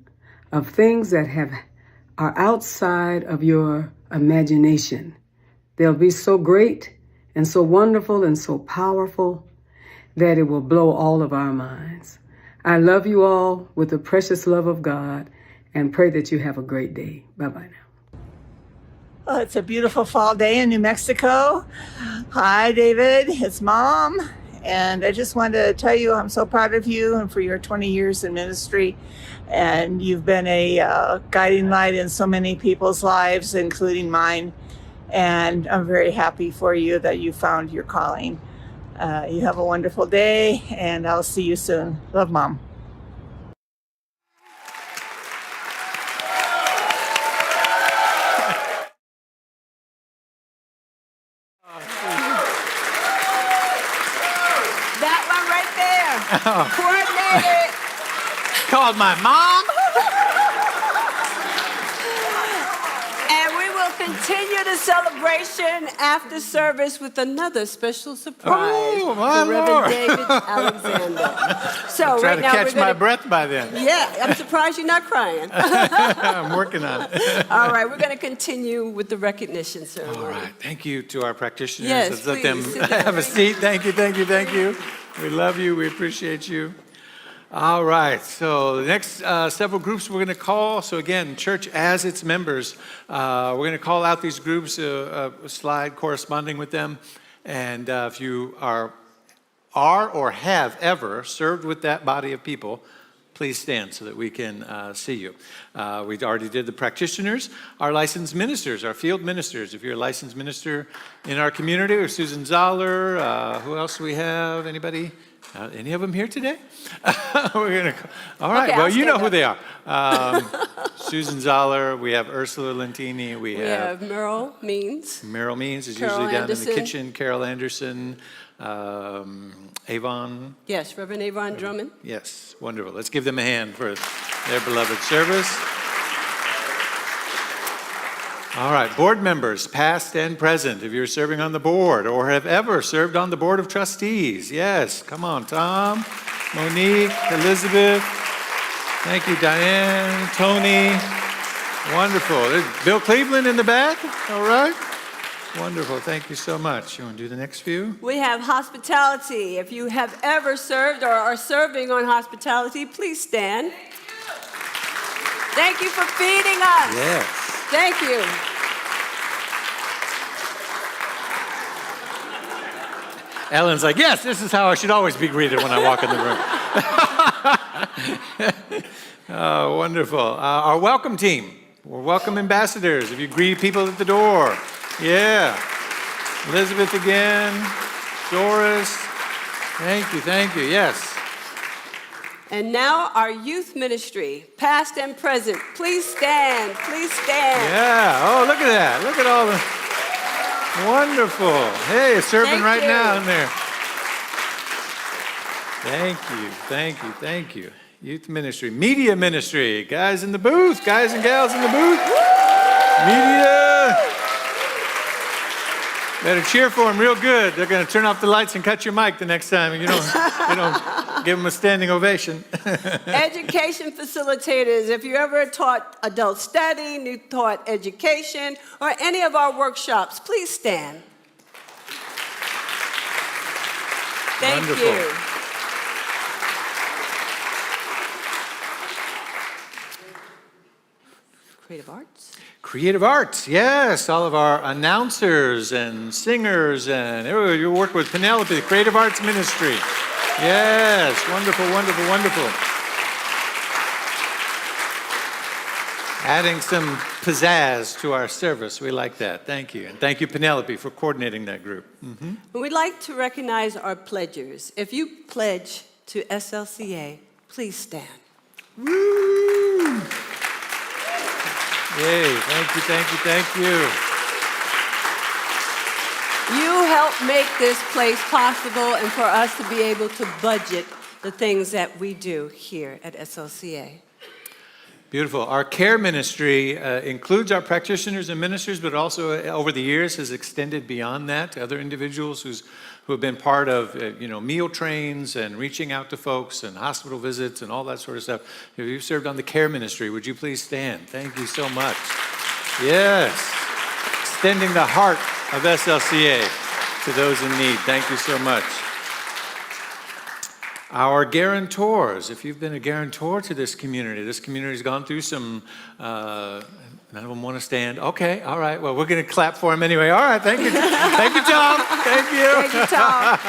[SPEAKER 13] of things that are outside of your imagination. They'll be so great and so wonderful and so powerful that it will blow all of our minds. I love you all with the precious love of God and pray that you have a great day. Bye-bye now.
[SPEAKER 2] Well, it's a beautiful fall day in New Mexico. Hi, David. It's Mom. And I just wanted to tell you I'm so proud of you and for your 20 years in ministry. And you've been a guiding light in so many people's lives, including mine. And I'm very happy for you that you found your calling. You have a wonderful day, and I'll see you soon. Love, Mom.
[SPEAKER 7] That one right there. Coordinated.
[SPEAKER 3] Called my mom.
[SPEAKER 7] And we will continue the celebration after service with another special surprise
[SPEAKER 3] Oh, my
[SPEAKER 7] for Reverend
[SPEAKER 3] Lord.
[SPEAKER 7] David Alexander. So
[SPEAKER 3] Try
[SPEAKER 7] right
[SPEAKER 3] to
[SPEAKER 7] now
[SPEAKER 3] catch
[SPEAKER 7] we're
[SPEAKER 3] my
[SPEAKER 7] gonna,
[SPEAKER 3] breath by then.
[SPEAKER 7] Yeah, I'm surprised you're not crying.
[SPEAKER 3] I'm working on it.
[SPEAKER 7] All right, we're going to continue with the recognition ceremony.
[SPEAKER 3] All right. Thank you to our practitioners.
[SPEAKER 7] Yes,
[SPEAKER 3] Let's let them
[SPEAKER 7] please, sit down.
[SPEAKER 3] have a seat. Thank you, thank you, thank you. We love you. We appreciate you. All right. So the next several groups we're going to call. So again, church as its members. We're going to call out these groups, a slide corresponding with them. And if you are or have ever served with that body of people, please stand so that we can see you. We already did the practitioners, our licensed ministers, our field ministers. If you're a licensed minister in our community, or Susan Zoller, who else do we have? Anybody? Any of them here today? We're gonna. All right.
[SPEAKER 7] Okay,
[SPEAKER 3] well,
[SPEAKER 7] I'll
[SPEAKER 3] you know
[SPEAKER 7] stand
[SPEAKER 3] who
[SPEAKER 7] up.
[SPEAKER 3] they are. Susan Zoller. We have Ursula Lentini. We
[SPEAKER 7] We have Merle Means.
[SPEAKER 3] Meryl Means is
[SPEAKER 7] Carol
[SPEAKER 3] usually down in
[SPEAKER 7] Anderson.
[SPEAKER 3] the kitchen. Carol Anderson. Avon.
[SPEAKER 7] Yes, Reverend Avon Drummond.
[SPEAKER 3] Yes, wonderful. Let's give them a hand for their beloved service. All right, board members, past and present, if you're serving on the board or have ever served on the board of trustees. Yes, come on, Tom, Monique, Elizabeth. Thank you, Diane, Tony. Wonderful. There's Bill Cleveland in the back. All right. Wonderful. Thank you so much. You want to do the next few?
[SPEAKER 7] We have hospitality. If you have ever served or are serving on hospitality, please stand. Thank you for feeding us.
[SPEAKER 3] Yes.
[SPEAKER 7] Thank you.
[SPEAKER 3] Ellen's like, yes, this is how I should always be greeted when I walk in the room. Oh, wonderful. Our welcome team. We're welcome ambassadors. If you greet people at the door. Yeah. Elizabeth again. Doris. Thank you. Yes.
[SPEAKER 7] And now our youth ministry, past and present. Please stand.
[SPEAKER 3] Yeah. Oh, look at that. Look at all the... Wonderful. Hey, it's serving right now in there. Thank you. Youth ministry. Media ministry. Guys in the booth. Guys and gals in the booth. Media. Better cheer for them real good. They're going to turn off the lights and cut your mic the next time. You don't give them a standing ovation.
[SPEAKER 7] Education facilitators. If you ever taught adult study, you taught education, or any of our workshops, please stand. Thank you.
[SPEAKER 3] Creative arts, yes. All of our announcers and singers and you work with Penelope, the Creative Arts Ministry. Yes, wonderful. Adding some pizzazz to our service. We like that. Thank you. And thank you, Penelope, for coordinating that group. Mm-hmm.
[SPEAKER 7] We'd like to recognize our pledgers. If you pledge to SLCA, please stand.
[SPEAKER 3] Woo! Yay, thank you.
[SPEAKER 7] You help make this place possible and for us to be able to budget the things that we do here at SLCA.
[SPEAKER 3] Beautiful. Our care ministry includes our practitioners and ministers, but also over the years has extended beyond that to other individuals who have been part of meal trains and reaching out to folks and hospital visits and all that sort of stuff. If you've served on the care ministry, would you please stand? Thank you so much. Yes. Extending the heart of SLCA to those in need. Thank you so much. Our guarantors, if you've been a guarantor to this community's gone through some, none of them want to stand. Okay, all right, well, we're going to clap for them anyway. All right, thank you. Thank you, Tom. Thank you.
[SPEAKER 7] Thank you, Tom.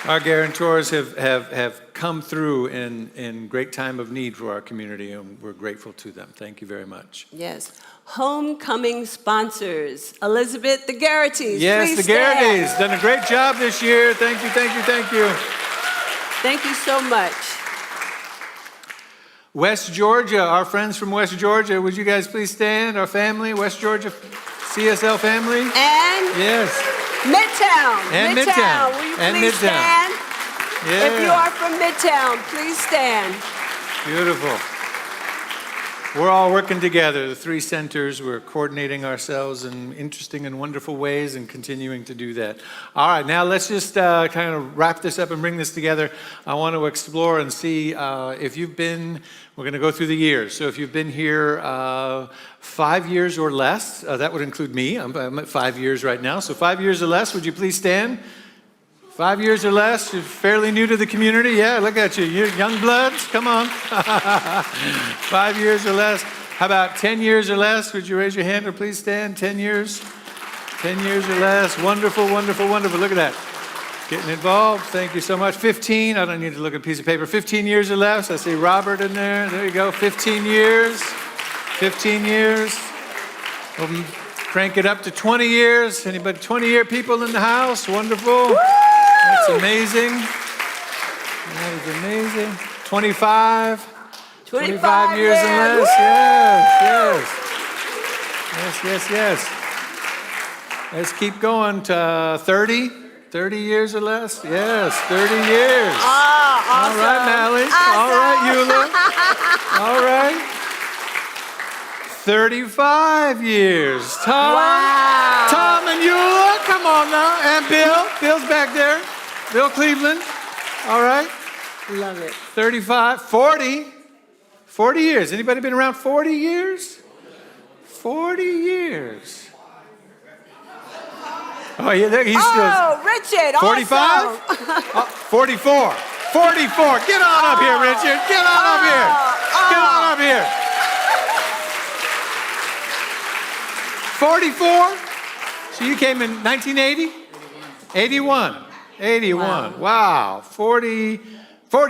[SPEAKER 3] Our guarantors have come through in great time of need for our community, and we're grateful to them. Thank you very much.
[SPEAKER 7] Yes. Homecoming sponsors. Elizabeth, the Garrities.
[SPEAKER 3] Yes,
[SPEAKER 7] please
[SPEAKER 3] the
[SPEAKER 7] stand.
[SPEAKER 3] Garrities. Done a great job this year. Thank you.
[SPEAKER 7] Thank you so much.
[SPEAKER 3] West Georgia, our friends from West Georgia, would you guys please stand? Our family, West Georgia CSL family.
[SPEAKER 7] And
[SPEAKER 3] yes.
[SPEAKER 7] Midtown.
[SPEAKER 3] And Midtown.
[SPEAKER 7] Will you
[SPEAKER 3] And
[SPEAKER 7] please
[SPEAKER 3] Midtown.
[SPEAKER 7] stand?
[SPEAKER 3] Yeah.
[SPEAKER 7] If you are from Midtown, please stand.
[SPEAKER 3] Beautiful. We're all working together, the three centers. We're coordinating ourselves in interesting and wonderful ways and continuing to do that. All right, now let's just kind of wrap this up and bring this together. I want to explore and see if you've been, we're going to go through the years. So if you've been here 5 years or less, that would include me. I'm at 5 years right now. So 5 years or less, would you please stand? 5 years or less, you're fairly new to the community. Yeah, look at you. You're young bloods. Come on. 5 years or less. How about 10 years or less? Would you raise your hand or please stand? 10 years? 10 years or less. Wonderful. Look at that. Getting involved. Thank you so much. 15. I don't need to look at a piece of paper. 15 years or less. I see Robert in there. There you go. 15 years. 15 years. We'll crank it up to 20 years. Anybody 20-year people in the house? Wonderful. Woo! That's amazing. That is amazing. 25 years and less. Yes. Let's keep going to 30 years or less. Yes, 30 years.
[SPEAKER 7] Awesome.
[SPEAKER 3] All right, Mally.
[SPEAKER 7] Awesome.
[SPEAKER 3] All right, Eula. All right. 35 years. Tom.
[SPEAKER 7] Wow.
[SPEAKER 3] Tom and Eula. Come on now. And Bill. Bill's back there. Bill Cleveland. All right.
[SPEAKER 7] Love it.
[SPEAKER 3] 35. 40. 40 years. Anybody been around 40 years? 40 years. Oh, yeah, he's still.
[SPEAKER 4] Oh, Richard,
[SPEAKER 3] 45? 44. 44. Get on up here, Richard. Get on up here. Get on up here. 44? So you came in 1980? 81. 81. Wow. 40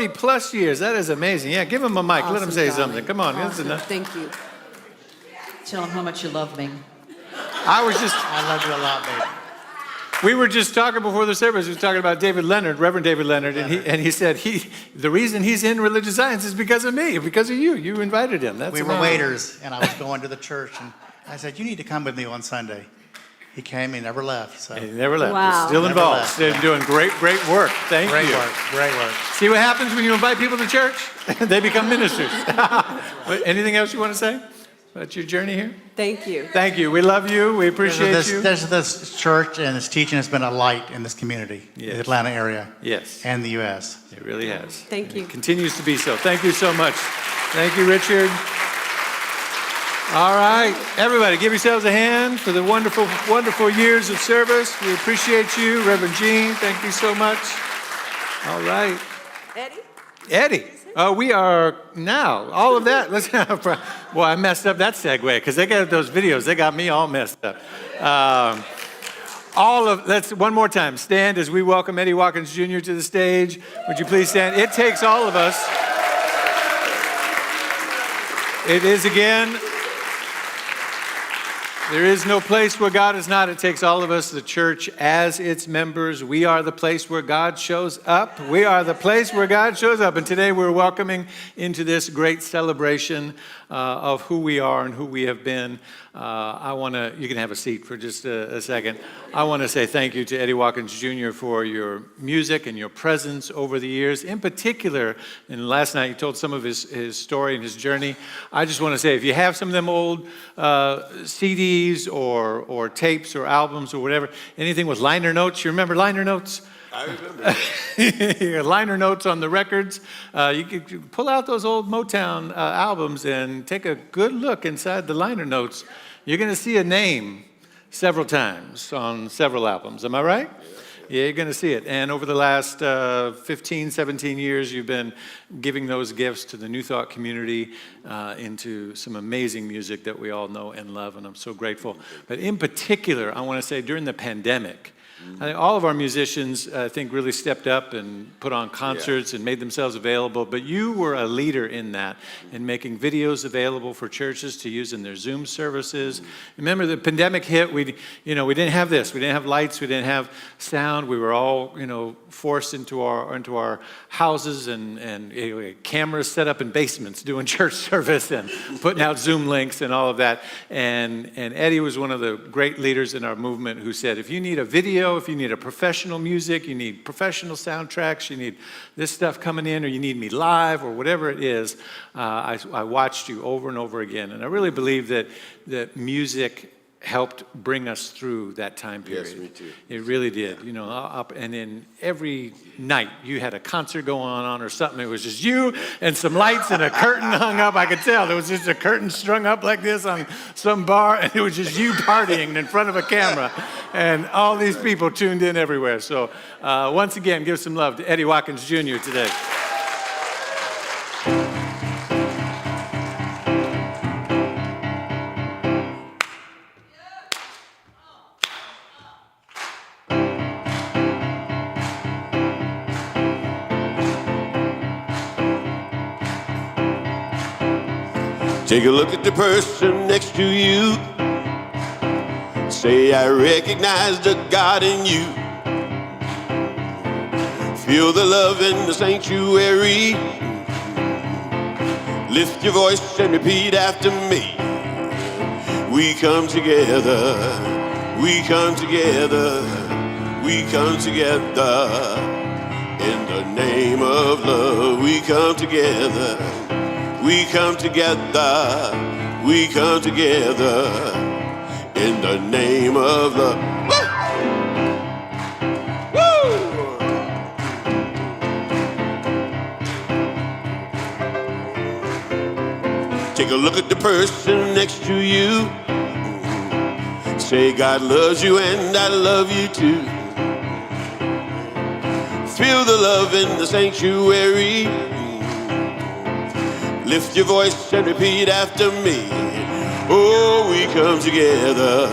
[SPEAKER 3] plus years. That is amazing. Yeah, give him a mic. Let him say something. Come on.
[SPEAKER 14] Awesome. Thank you. Tell him how much you love me.
[SPEAKER 3] I
[SPEAKER 1] love you a lot, baby.
[SPEAKER 3] We were just talking before the service. We were talking about David Leonard, Reverend David Leonard, and he said the reason he's in religious science is because of me, because of you. You invited him.
[SPEAKER 1] We were waiters, and I was going to the church, and I said, "You need to come with me on Sunday." He came. He never left. So.
[SPEAKER 3] He never left.
[SPEAKER 7] Wow.
[SPEAKER 3] He's still involved. Still doing great work. Thank you.
[SPEAKER 1] Great work.
[SPEAKER 3] See what happens when you invite people to church? They become ministers. Anything else you want to say about your journey here?
[SPEAKER 7] Thank you.
[SPEAKER 3] Thank you. We love you. We appreciate you.
[SPEAKER 1] This church and its teaching has been a light in this community, the Atlanta area, and the U.S.
[SPEAKER 3] It really has.
[SPEAKER 7] Thank you.
[SPEAKER 3] It continues to be so. Thank you so much. Thank you, Richard. All right, everybody, give yourselves a hand for the wonderful, wonderful years of service. We appreciate you, Reverend Jean. Thank you so much. All right. Eddie. Oh, we are now. All of that. Well, I messed up that segue because they got those videos. They got me all messed up. Let's one more time. Stand as we welcome Eddie Watkins Jr. to the stage. Would you please stand? It takes all of us. It is again. There is no place where God is not. It takes all of us, the church, as its members. We are the place where God shows up. We are the place where God shows up. And today we're welcoming into this great celebration of who we are and who we have been. You can have a seat for just a second. I want to say thank you to Eddie Watkins Jr. for your music and your presence over the years. In particular, and last night you told some of his story and his journey. I just want to say, if you have some of them old CDs or tapes or albums or whatever, anything with liner notes, you remember liner notes?
[SPEAKER 11] I remember.
[SPEAKER 3] Liner notes on the records. You could pull out those old Motown albums and take a good look inside the liner notes. You're going to see a name several times on several albums. Am I right? Yeah, you're going to see it. And over the last 15, 17 years, you've been giving those gifts to the New Thought community into some amazing music that we all know and love, and I'm so grateful. But in particular, I want to say during the pandemic, I think all of our musicians, I think, really stepped up and put on concerts and made themselves available. But you were a leader in that, in making videos available for churches to use in their Zoom services. Remember, the pandemic hit. We didn't have this. We didn't have lights. We didn't have sound. We were all, forced into our houses and cameras set up in basements doing church service and putting out Zoom links and all of that. And Eddie was one of the great leaders in our movement who said, if you need a video, if you need a professional music, you need professional soundtracks, you need this stuff coming in, or you need me live, or whatever it is, I watched you over and over again. And I really believe that music helped bring us through that time period.
[SPEAKER 11] Yes, me too.
[SPEAKER 3] It really did. And then every night you had a concert going on or something. It was just you and some lights and a curtain hung up. I could tell there was just a curtain strung up like this on some bar, and it was just you partying in front of a camera, and all these people tuned in everywhere. So once again, give some love to Eddie Watkins Jr. today.
[SPEAKER 15] Take a look at the person next to you. Say, I recognize the God in you. Feel the love in the sanctuary. Lift your voice and repeat after me. We come together. We come together. We come together. In the name of love, we come together. We come together, we come together in the name of love. Woo! Woo! Take a look at the person next to you. Say, God loves you and I love you too. Feel the love in the sanctuary. Lift your voice and repeat after me. Oh, we come together.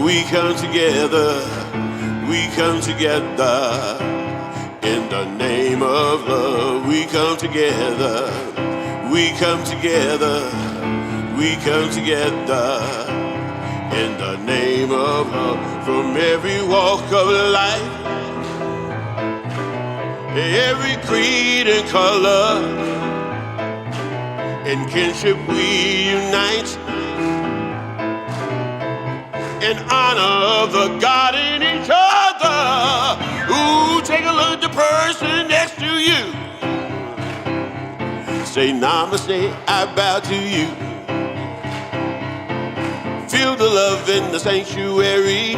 [SPEAKER 15] We come together. We come together. In the name of love, we come together. We come together. We come together. In the name of love, from every walk of life, every creed and color, in kinship we unite, in honor of the God in each other. Ooh, take a look at the person next to you. Say namaste, I bow to you. Feel the love in the sanctuary.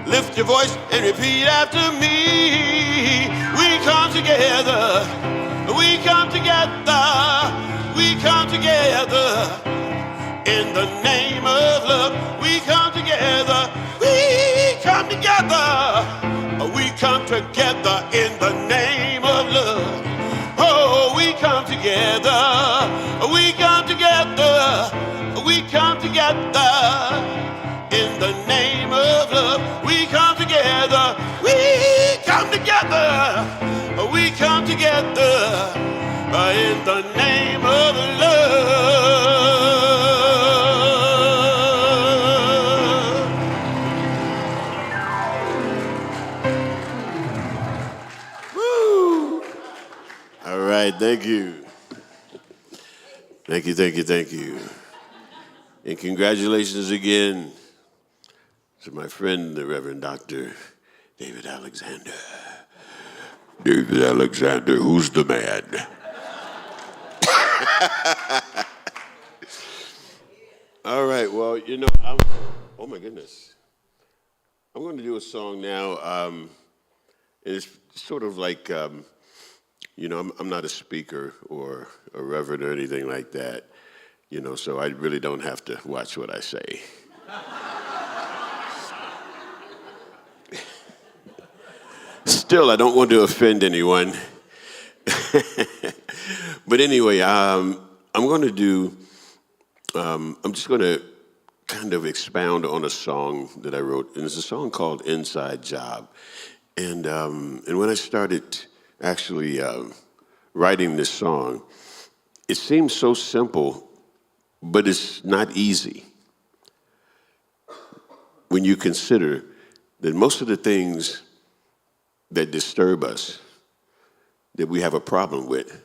[SPEAKER 15] Lift your voice and repeat after me. We come together. We come together. We come together. In the name of love, we come together. We come together. We come together in the name of love. Oh, we come together. We come together. We come together in the name of love. We come together. We come together. We come together in the name of love. Woo! All right, thank you. Thank you, thank you, thank you. And congratulations again to my friend, the Reverend Dr. David Alexander. David Alexander, who's the man? All right, well, you know, oh my goodness. I'm going to do a song now, and it's sort of like, you know, I'm not a speaker or a reverend or anything like that. You know, so I really don't have to watch what I say. Still, I don't want to offend anyone. But anyway, I'm going to do, I'm just going to kind of expound on a song that I wrote, and it's a song called Inside Job. And when I started actually writing this song, it seemed so simple, but it's not easy when you consider that most of the things that disturb us, that we have a problem with,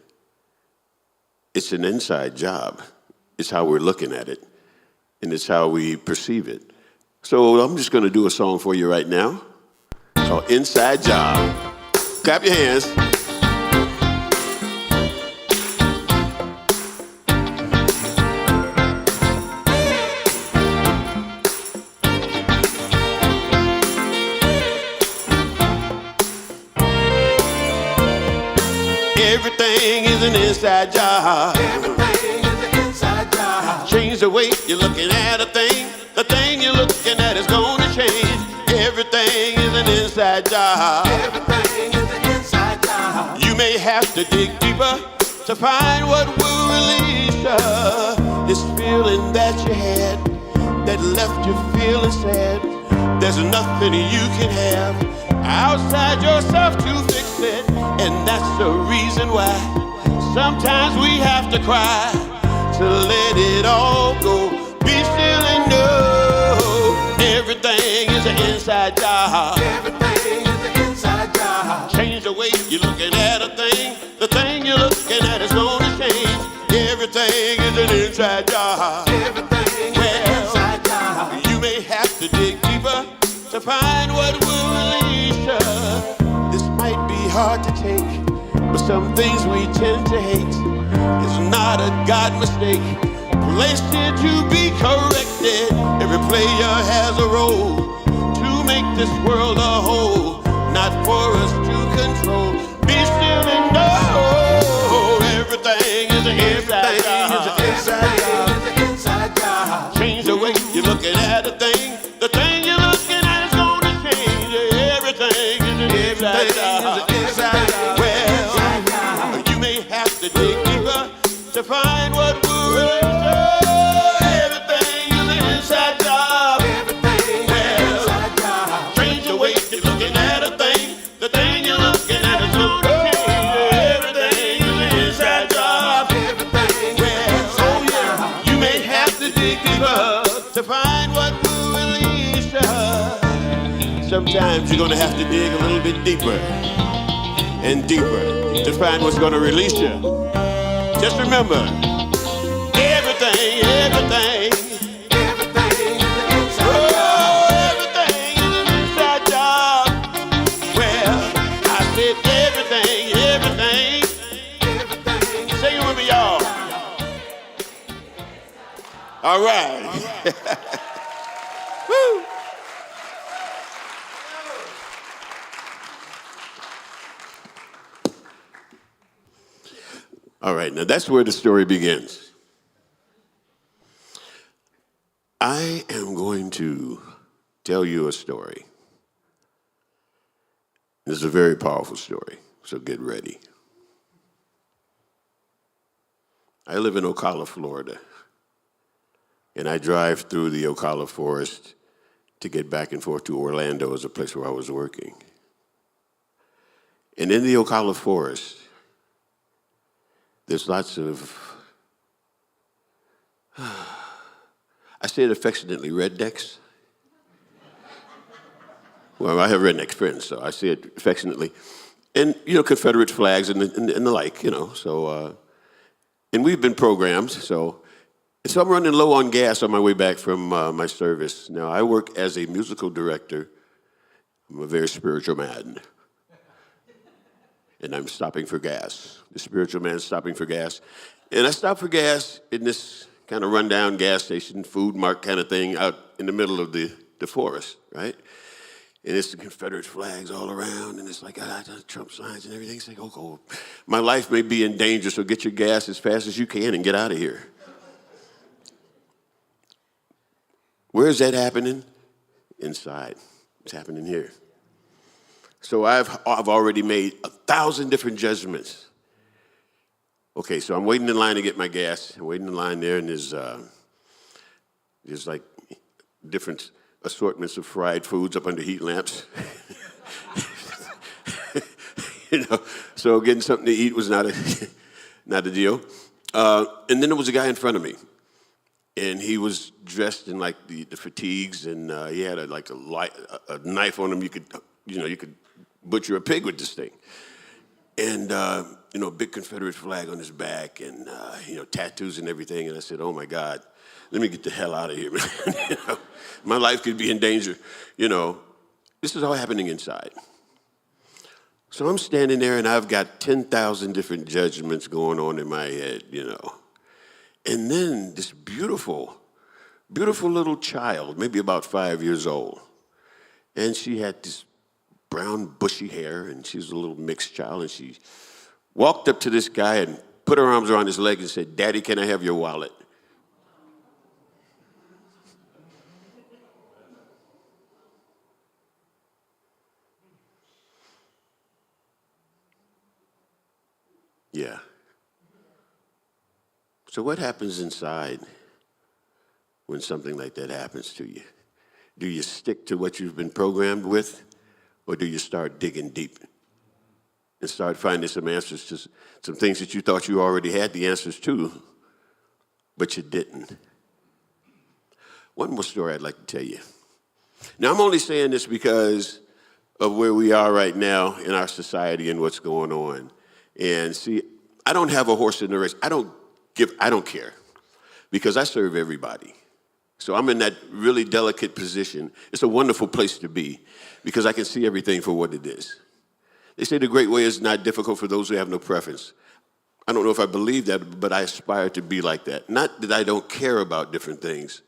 [SPEAKER 15] it's an inside job. It's how we're looking at it, and it's how we perceive it. So I'm just going to do a song for you right now called Inside Job. Clap your hands. Everything is an inside job. Everything is an inside job. Change the way you're looking at a thing. The thing you're looking at is going to change. Everything is an inside job. Everything is an inside job. You may have to dig deeper to find what will release this feeling that you had that left you feeling sad. There's nothing you can have outside yourself to fix it. And that's the reason why sometimes we have to cry to let it all go. Be still and know everything is an inside job. Everything is an inside job. Change the way you're looking at a thing. The thing you're looking at is going to change. Everything is an inside job. Everything is an inside job. You may have to dig deeper to find what will release you. This might be hard to take, but some things we tend to hate. It's not a God mistake, placed here to be corrected. Every player has a role to make this world a whole, not for us to control. Be still and know everything is an inside to find what would everything is an inside job. Everything is an inside job. Change the way you're looking at a thing. The thing you're looking at is going to change. Everything is an inside job. Everything is oh yeah. You may have to dig deeper to find what will release you. Sometimes you're going to have to dig a little bit deeper and deeper to find what's going to release you. Just remember, everything, everything, everything is an inside job. Everything is an inside job. Well, I said everything, everything, everything. Sing it with me, y'all. All right. Woo. All right, now that's where the story begins. I am going to tell you a story. It's a very powerful story, so get ready. I live in Ocala, Florida, and I drive through the Ocala forest to get back and forth to Orlando as a place where I was working. And in the Ocala forest, there's lots of, I say it affectionately, rednecks. Well, I have redneck friends, so I say it affectionately. And, you know, Confederate flags and the like, you know, so, and we've been programmed, so I'm running low on gas on my way back from my service. Now, I work as a musical director. I'm a very spiritual man. And I'm stopping for gas. The spiritual man's stopping for gas. And I stop for gas in this kind of rundown gas station, food mart kind of thing out in the middle of the forest, right? And it's the Confederate flags all around, and it's like Trump signs and everything. It's like, oh, my life may be in danger, so get your gas as fast as you can and get out of here. Where is that happening? Inside. It's happening here. So I've already made 1,000 different judgments. Okay, so I'm waiting in line to get my gas. I'm waiting in line there, and there's like different assortments of fried foods up under heat lamps. You know, so getting something to eat was not a deal. And then there was a guy in front of me, and he was dressed in like the fatigues, and he had a knife on him. You could butcher a pig with this thing. And, a big Confederate flag on his back and, tattoos and everything. And I said, oh, my God, let me get the hell out of here, man. My life could be in danger. This is all happening inside. So I'm standing there, and I've got 10,000 different judgments going on in my head, And then this beautiful, beautiful little child, maybe about 5 years old, and she had this brown, bushy hair, and she was a little mixed child, and she walked up to this guy and put her arms around his leg and said, "Daddy, can I have your wallet?" Yeah. So what happens inside when something like that happens to you? Do you stick to what you've been programmed with? Or do you start digging deep and start finding some answers to some things that you thought you already had the answers to, but you didn't? One more story I'd like to tell you. Now, I'm only saying this because of where we are right now in our society and what's going on. And see, I don't have a horse in the race. I don't care, because I serve everybody. So I'm in that really delicate position. It's a wonderful place to be, because I can see everything for what it is. They say the great way is not difficult for those who have no preference. I don't know if I believe that, but I aspire to be like that. Not that I don't care about different things,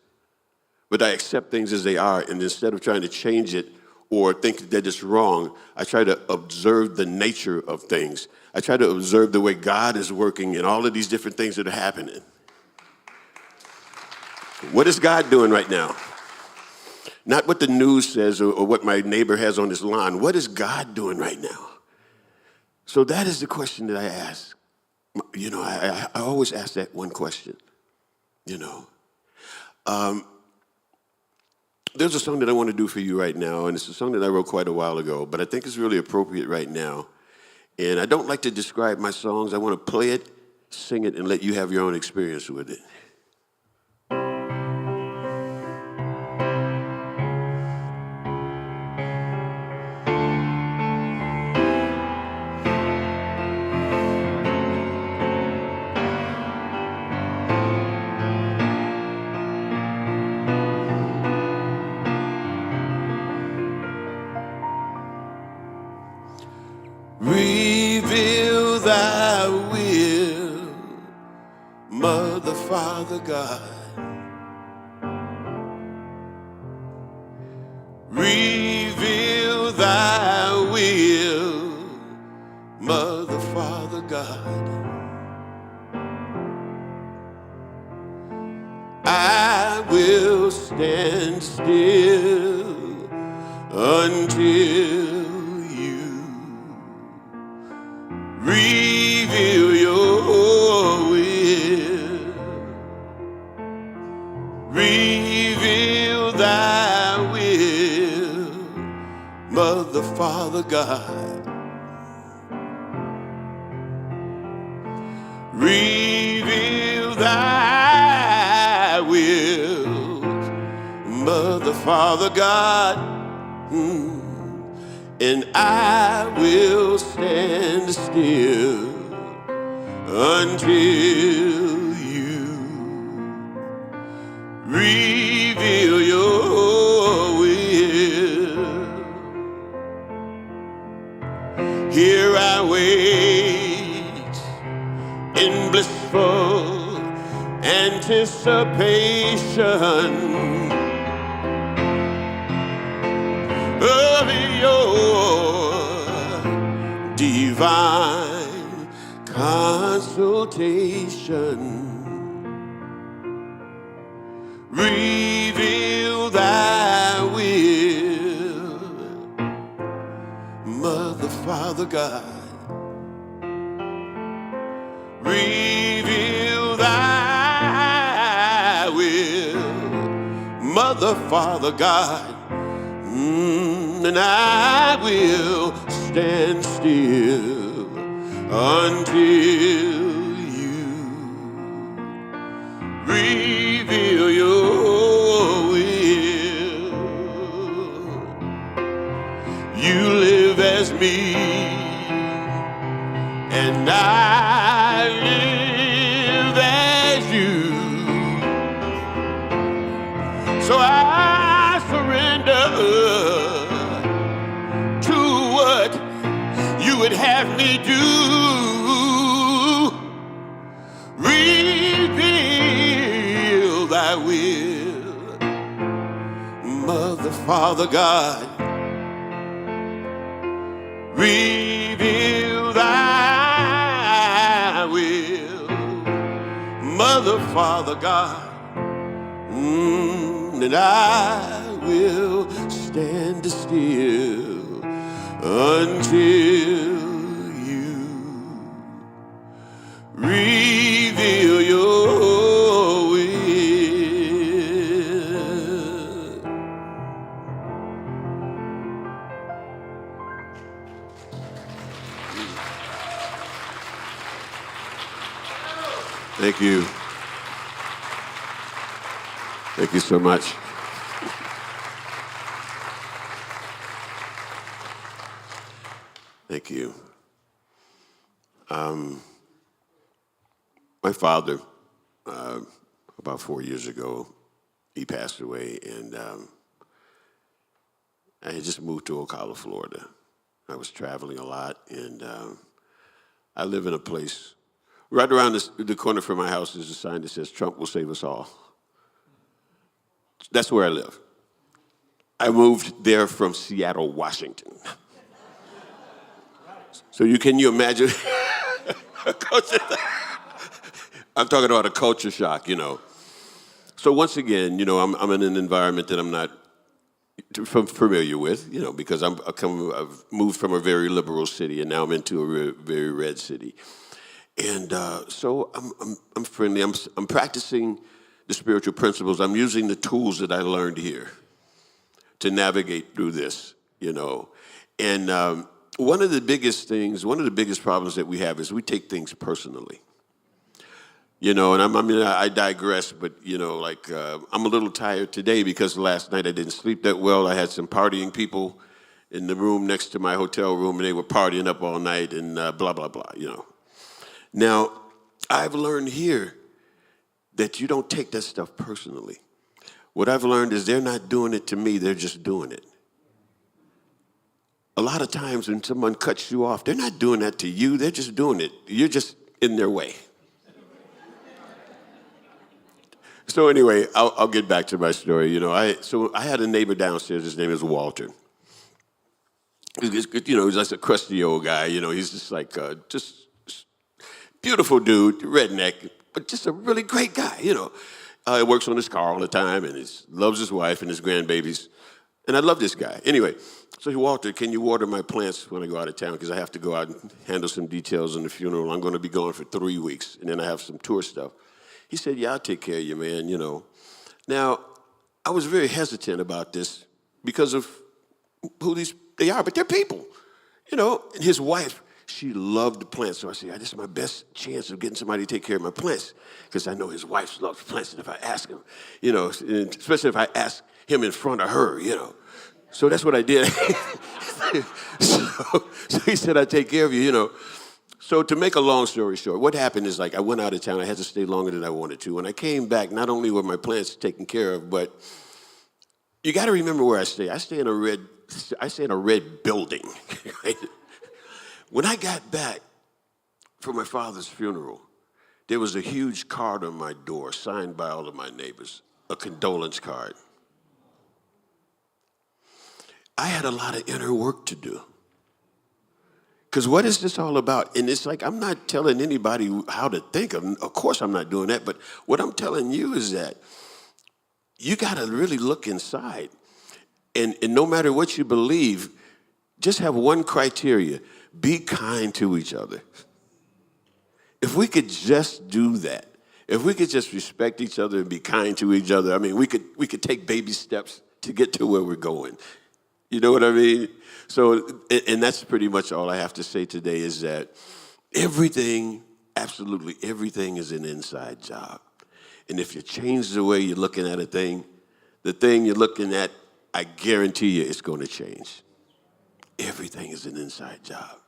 [SPEAKER 15] but I accept things as they are, and instead of trying to change it or think that it's wrong, I try to observe the nature of things. I try to observe the way God is working in all of these different things that are happening. What is God doing right now? Not what the news says or what my neighbor has on his lawn. What is God doing right now? So that is the question that I ask You know, I always ask that one question, you know. There's a song that I want to do for you right now, and it's a song that I wrote quite a while ago, but I think it's really appropriate right now. And I don't like to describe my songs. I want to play it, sing it, and let you have your own experience with it. Reveal thy will, Mother, Father, God. Reveal thy will, Mother, Father, God. I will stand still until reveal your will. Reveal thy will, Mother, Father, God. Reveal thy will, Mother, Father, God. And I will stand still until you reveal your will. Here I wait in blissful anticipation of your divine consultation. Reveal thy will, Mother, Father, God. Reveal thy will, Mother, Father, God. And I will stand still until you reveal your will. You live as me, and I live as you. So I surrender to what you would have me do. Reveal thy will, Mother, Father, God. Reveal thy will, Mother, Father, God. And I will stand still until you reveal your will. Thank you. Thank you so much. Thank you. My father, about 4 years ago, he passed away, and I had just moved to Ocala, Florida. I was traveling a lot, and I live in a place right around the corner from my house is a sign that says, "Trump will save us all." That's where I live. I moved there from Seattle, Washington. So can you imagine? I'm talking about a culture shock, you know. So once again, you know, I'm in an environment that I'm not familiar with, you know, because I've moved from a very liberal city, and now I'm into a very red city. And so I'm friendly. I'm practicing the spiritual principles. I'm using the tools that I learned here to navigate through this, you know. And one of the biggest problems that we have is we take things personally. You know, and I digress, but, you know, like, I'm a little tired today because last night I didn't sleep that well. I had some partying people in the room next to my hotel room, and they were partying up all night and blah, blah, blah, you know. Now, I've learned here that you don't take that stuff personally. What I've learned is they're not doing it to me, they're just doing it. A lot of times when someone cuts you off, they're not doing that to you, they're just doing it. You're just in their way. So anyway, I'll get back to my story. You know, I had a neighbor downstairs. His name is Walter. He's just a crusty old guy. You know, he's just like just beautiful dude, redneck, but just a really great guy. You know, he works on his car all the time and loves his wife and his grandbabies. And I love this guy. Anyway, so Walter, can you water my plants when I go out of town? Because I have to go out and handle some details in the funeral. I'm going to be gone for 3 weeks, and then I have some tour stuff. He said, yeah, I'll take care of you, man, you know. Now, I was very hesitant about this because of who they are, but they're people, you know. And his wife, she loved the plants. So I said, this is my best chance of getting somebody to take care of my plants because I know his wife loves plants. And if I ask him, you know, especially if I ask him in front of her, you know. So that's what I did. so he said, I'd take care of you, you know. So to make a long story short, what happened is, like, I went out of town. I had to stay longer than I wanted to. When I came back, not only were my plants taken care of, but you got to remember where I stay. I stay in a red building. Right? When I got back from my father's funeral, there was a huge card on my door signed by all of my neighbors, a condolence card. I had a lot of inner work to do. Because what is this all about? And it's like, I'm not telling anybody how to think. Of course I'm not doing that. But what I'm telling you is that you got to really look inside. And no matter what you believe, just have one criteria. Be kind to each other. If we could just do that, if we could just respect each other and be kind to each other, I mean, we could take baby steps to get to where we're going. You know what I mean? So, and that's pretty much all I have to say today is that everything, absolutely everything is an inside job. And if you change the way you're looking at a thing, the thing you're looking at, I guarantee you it's going to change. Everything is an inside job.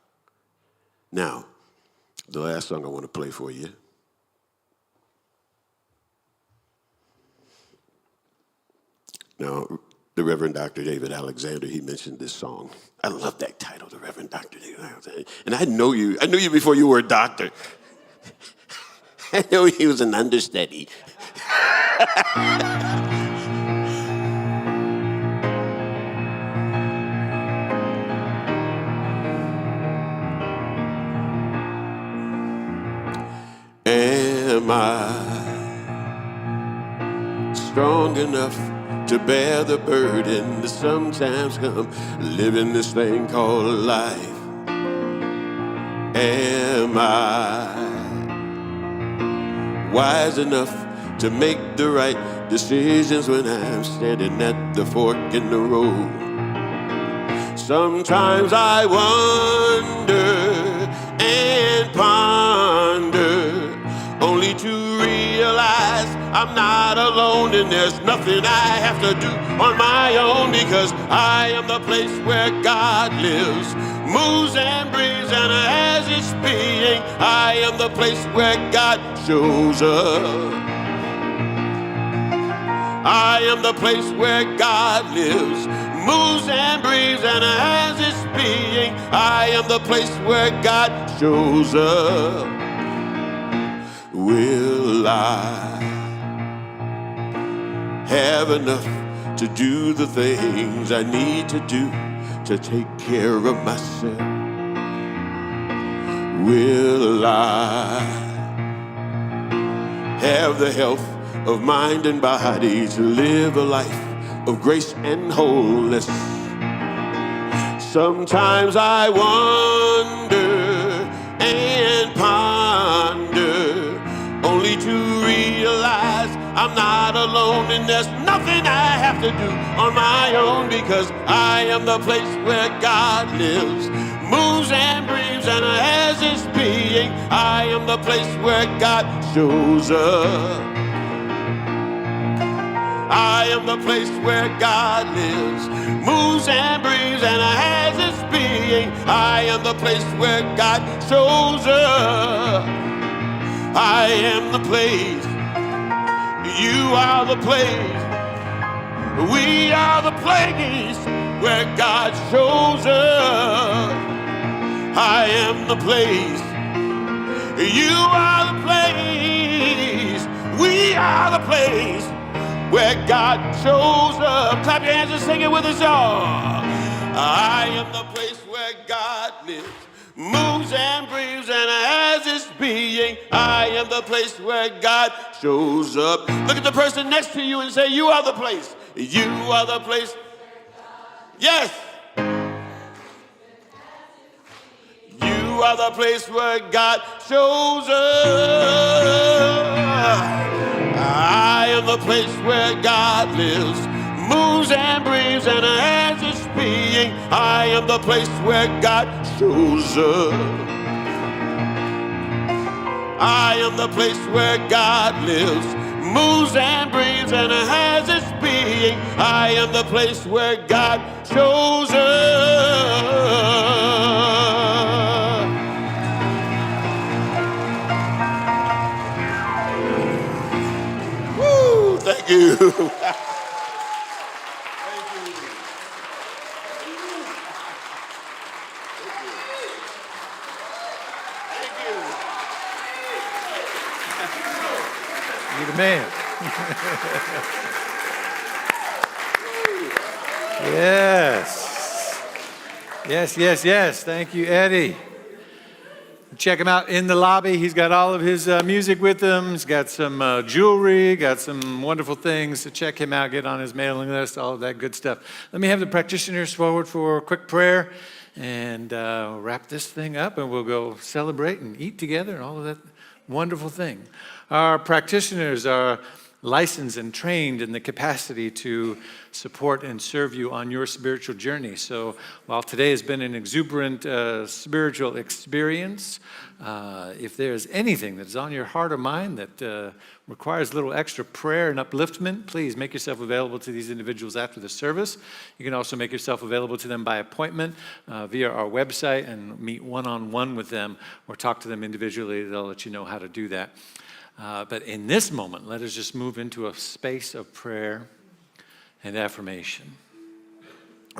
[SPEAKER 15] Now, the last song I want to play for you. Now, the Reverend Dr. David Alexander, he mentioned this song. I love that title, the Reverend Dr. David Alexander. And I knew you before you were a doctor. I knew he was an understudy. Am I strong enough to bear the burden that sometimes come living this thing called life? Am I wise enough to make the right decisions when I'm standing at the fork in the road? Sometimes I wonder and ponder, only to realize I'm not alone and there's nothing I have to do on my own, because I am the place where God lives, moves and breathes and has its being. I am the place where God shows up. I am the place where God lives, moves and breathes and has its being. I am the place where God shows up. Will I have enough to do the things I need to do to take care of myself? Will I have the health of mind and body to live a life of grace and wholeness? Sometimes I wonder and ponder, I'm not alone, and there's nothing I have to do on my own, because I am the place where God lives, moves and breathes and has his being. I am the place where God shows up. I am the place where God lives, moves and breathes and has his being. I am the place where God shows up. I am the place. You are the place. We are the place where God shows up. I am the place. You are the place. We are the place where God shows up. Clap your hands and sing it with us, y'all. I am the place where God lives, moves and breathes and has his being. I am the place where God shows up. Look at the person next to you and say, you are the place. You are the place. Yes. You are the place where God shows up. I am the place where God lives, moves and breathes and has his being. I am the place where God shows up. I am the place where God lives, moves and breathes and has his being. I am the place where God shows up. Woo! Thank you.
[SPEAKER 3] You're the man. Yes. Yes, yes, yes. Thank you, Eddie. Check him out in the lobby. He's got all of his music with him. He's got some jewelry, got some wonderful things. So check him out, get on his mailing list, all of that good stuff. Let me have the practitioners forward for a quick prayer and wrap this thing up, and we'll go celebrate and eat together and all of that wonderful thing. Our practitioners are licensed and trained in the capacity to support and serve you on your spiritual journey. So while today has been an exuberant spiritual experience, if there's anything that's on your heart or mind that requires a little extra prayer and upliftment, please make yourself available to these individuals after the service. You can also make yourself available to them by appointment via our website and meet one-on-one with them or talk to them individually. They'll let you know how to do that. But in this moment, let us just move into a space of prayer and affirmation.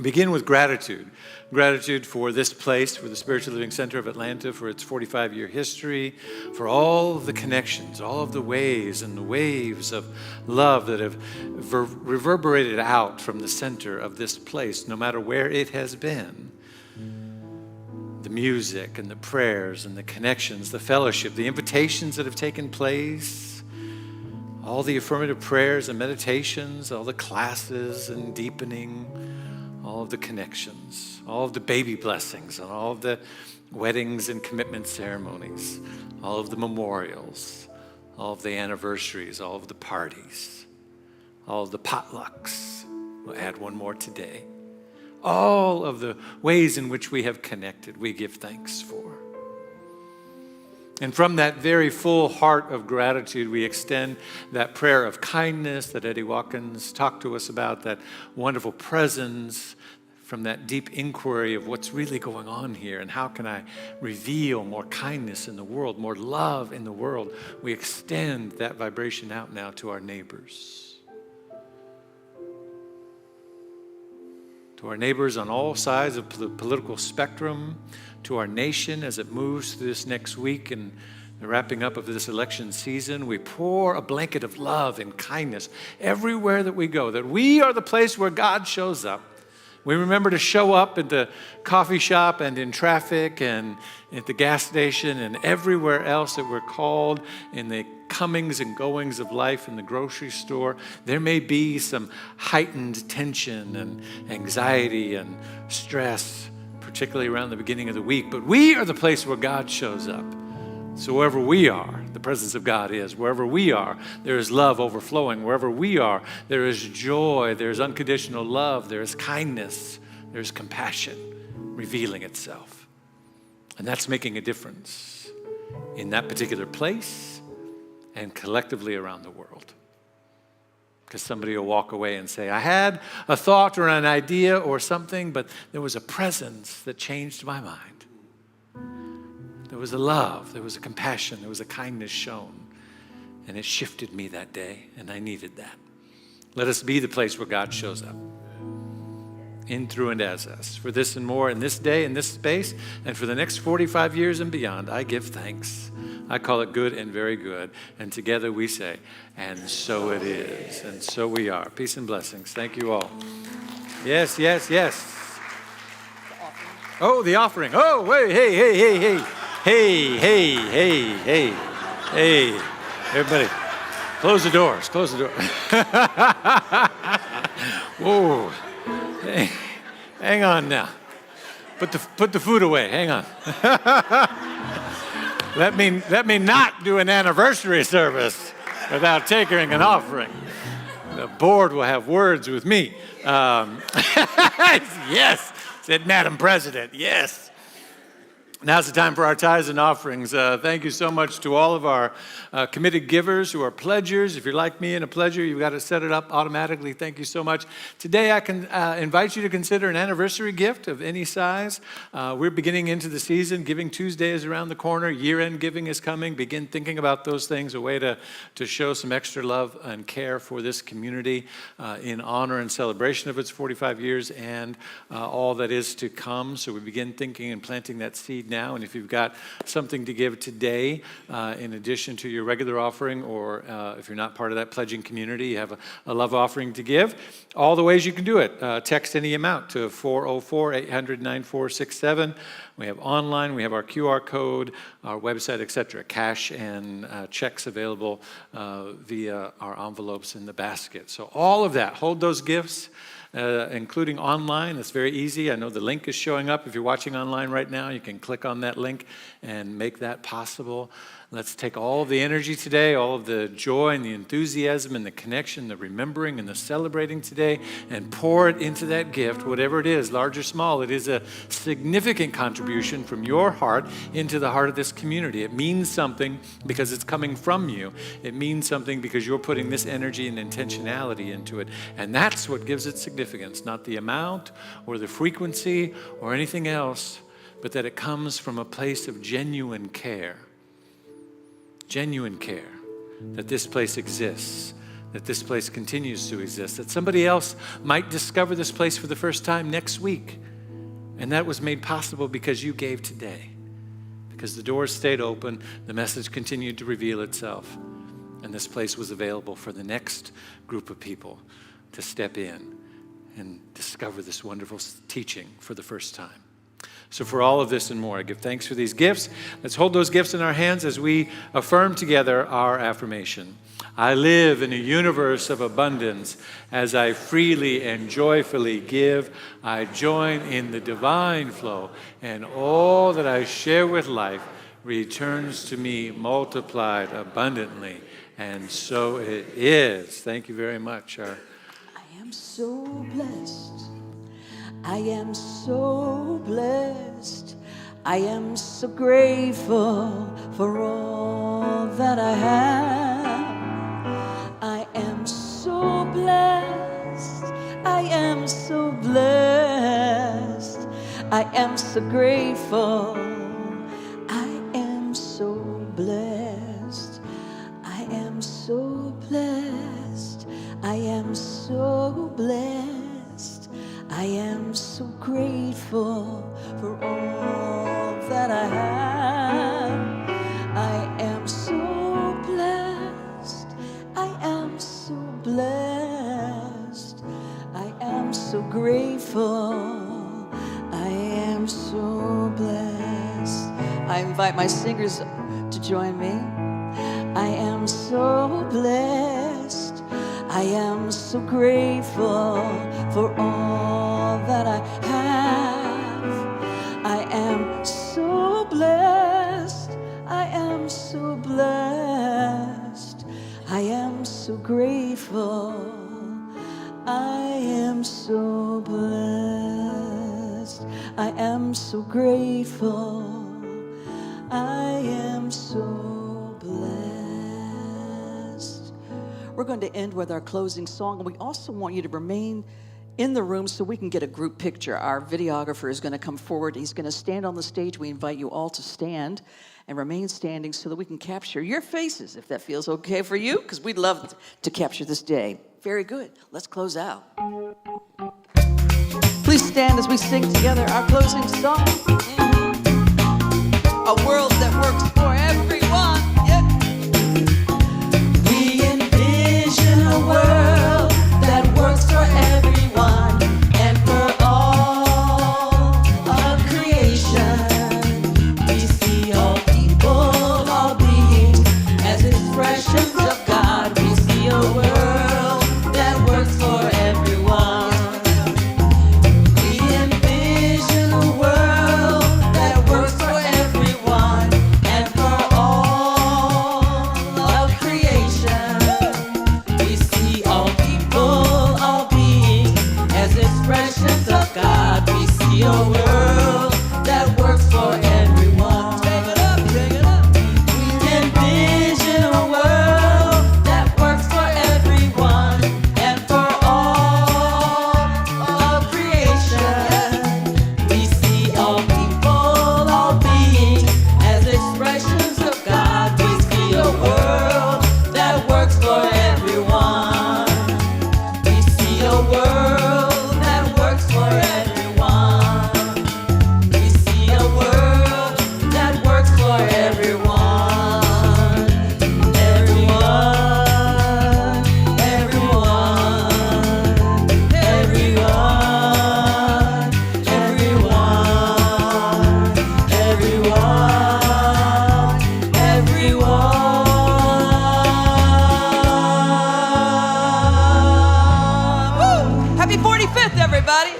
[SPEAKER 3] Begin with gratitude. Gratitude for this place, for the Spiritual Living Center of Atlanta, for its 45-year history, for all of the connections, all of the ways and the waves of love that have reverberated out from the center of this place, no matter where it has been. The music and the prayers and the connections, the fellowship, the invitations that have taken place, all the affirmative prayers and meditations, all the classes and deepening, all of the connections, all of the baby blessings, and all of the weddings and commitment ceremonies, all of the memorials, all of the anniversaries, all of the parties, all of the potlucks. We'll add one more today. All of the ways in which we have connected, we give thanks for. And from that very full heart of gratitude, we extend that prayer of kindness that Eddie Watkins talked to us about, that wonderful presence, from that deep inquiry of what's really going on here and how can I reveal more kindness in the world, more love in the world. We extend that vibration out now to our neighbors. To our neighbors on all sides of the political spectrum, to our nation as it moves through this next week and the wrapping up of this election season, we pour a blanket of love and kindness everywhere that we go, that we are the place where God shows up. We remember to show up at the coffee shop and in traffic and at the gas station and everywhere else that we're called in the comings and goings of life in the grocery store. There may be some heightened tension and anxiety and stress, particularly around the beginning of the week, but we are the place where God shows up. So wherever we are, the presence of God is. Wherever we are, there is love overflowing. Wherever we are, there is joy, there is unconditional love, there is kindness, there is compassion revealing itself. And that's making a difference in that particular place and collectively around the world. Because somebody will walk away and say, I had a thought or an idea or something, but there was a presence that changed my mind. There was a love, there was a compassion, there was a kindness shown, and it shifted me that day, and I needed that. Let us be the place where God shows up, in, through, and as us. For this and more in this day, in this space, and for the next 45 years and beyond, I give thanks. I call it good and very good. And together we say, and so it is, and so we are. Peace and blessings. Thank you all. Yes, yes, yes. Oh, the offering. Oh, wait, hey, hey, hey, hey. Hey, hey, hey, hey, hey. Everybody, close the doors, close the door. Whoa. Hey, hang on now. Put the food away, hang on. Let me not do an anniversary service without taking an offering. The board will have words with me. Yes, said Madam President, yes. Now's the time for our tithes and offerings. Thank you so much to all of our committed givers who are pledgers. If you're like me and a pledger, you've got to set it up automatically. Thank you so much. Today, I can invite you to consider an anniversary gift of any size. We're beginning into the season. Giving Tuesday is around the corner. Year-end giving is coming. Begin thinking about those things, a way to show some extra love and care for this community in honor and celebration of its 45 years and all that is to come. So we begin thinking and planting that seed now. And if you've got something to give today, in addition to your regular offering, or if you're not part of that pledging community, you have a love offering to give, all the ways you can do it. Text any amount to 404-800-9467. We have online, we have our QR code, our website, etc. Cash and checks available via our envelopes in the basket. So all of that, hold those gifts. Including online. It's very easy. I know the link is showing up. If you're watching online right now, you can click on that link and make that possible. Let's take all of the energy today, all of the joy and the enthusiasm and the connection, the remembering and the celebrating today, and pour it into that gift, whatever it is, large or small. It is a significant contribution from your heart into the heart of this community. It means something because it's coming from you. It means something because you're putting this energy and intentionality into it. And that's what gives it significance, not the amount or the frequency or anything else, but that it comes from a place of genuine care. Genuine care that this place exists, that this place continues to exist, that somebody else might discover this place for the first time next week. And that was made possible because you gave today, because the doors stayed open, the message continued to reveal itself, and this place was available for the next group of people to step in and discover this wonderful teaching for the first time. So for all of this and more, I give thanks for these gifts. Let's hold those gifts in our hands as we affirm together our affirmation. I live in a universe of abundance. As I freely and joyfully give, I join in the divine flow, and all that I share with life returns to me multiplied abundantly. And so it is. Thank you very much.
[SPEAKER 1] I am so blessed. I am so blessed. I am so grateful for all that I have. I am so blessed. I am so blessed. I am so grateful. I am so blessed. I am so blessed. I am so blessed. I am so grateful for all that I have. I am so blessed. I am so blessed. I am so grateful. I am so blessed. I invite my singers to join me. I am so blessed. I am so grateful for all that I have. I am so blessed. I am
[SPEAKER 14] so blessed. I am so grateful. I am so blessed. I am so grateful. I am so blessed. We're going to end with our closing song, and we also want you to remain in the room so we can get a group picture. Our videographer is going to come forward. He's going to stand on the stage. We invite you all to stand and remain standing so that we can capture your faces, if that feels okay for you, because we'd love to capture this day. Very good. Let's close out. Please stand as we sing together our closing song. A world that works for everyone. Yep. We envision a world that works for everyone and for all of creation. We see all people, all beings as expressions of God. We see a world that works for everyone. We envision a world that works for everyone and for all of creation. We see all people, all beings as expressions of God. We see a world that works for everyone. Take it up, take it up. We envision a world that works for everyone and for all of creation. We see all people, all beings as expressions of God. We see a world that works for everyone. We see a world that works for everyone. We see a world that works for everyone. Everyone, everyone, everyone, everyone, everyone, everyone. Woo! Happy 45th, everybody.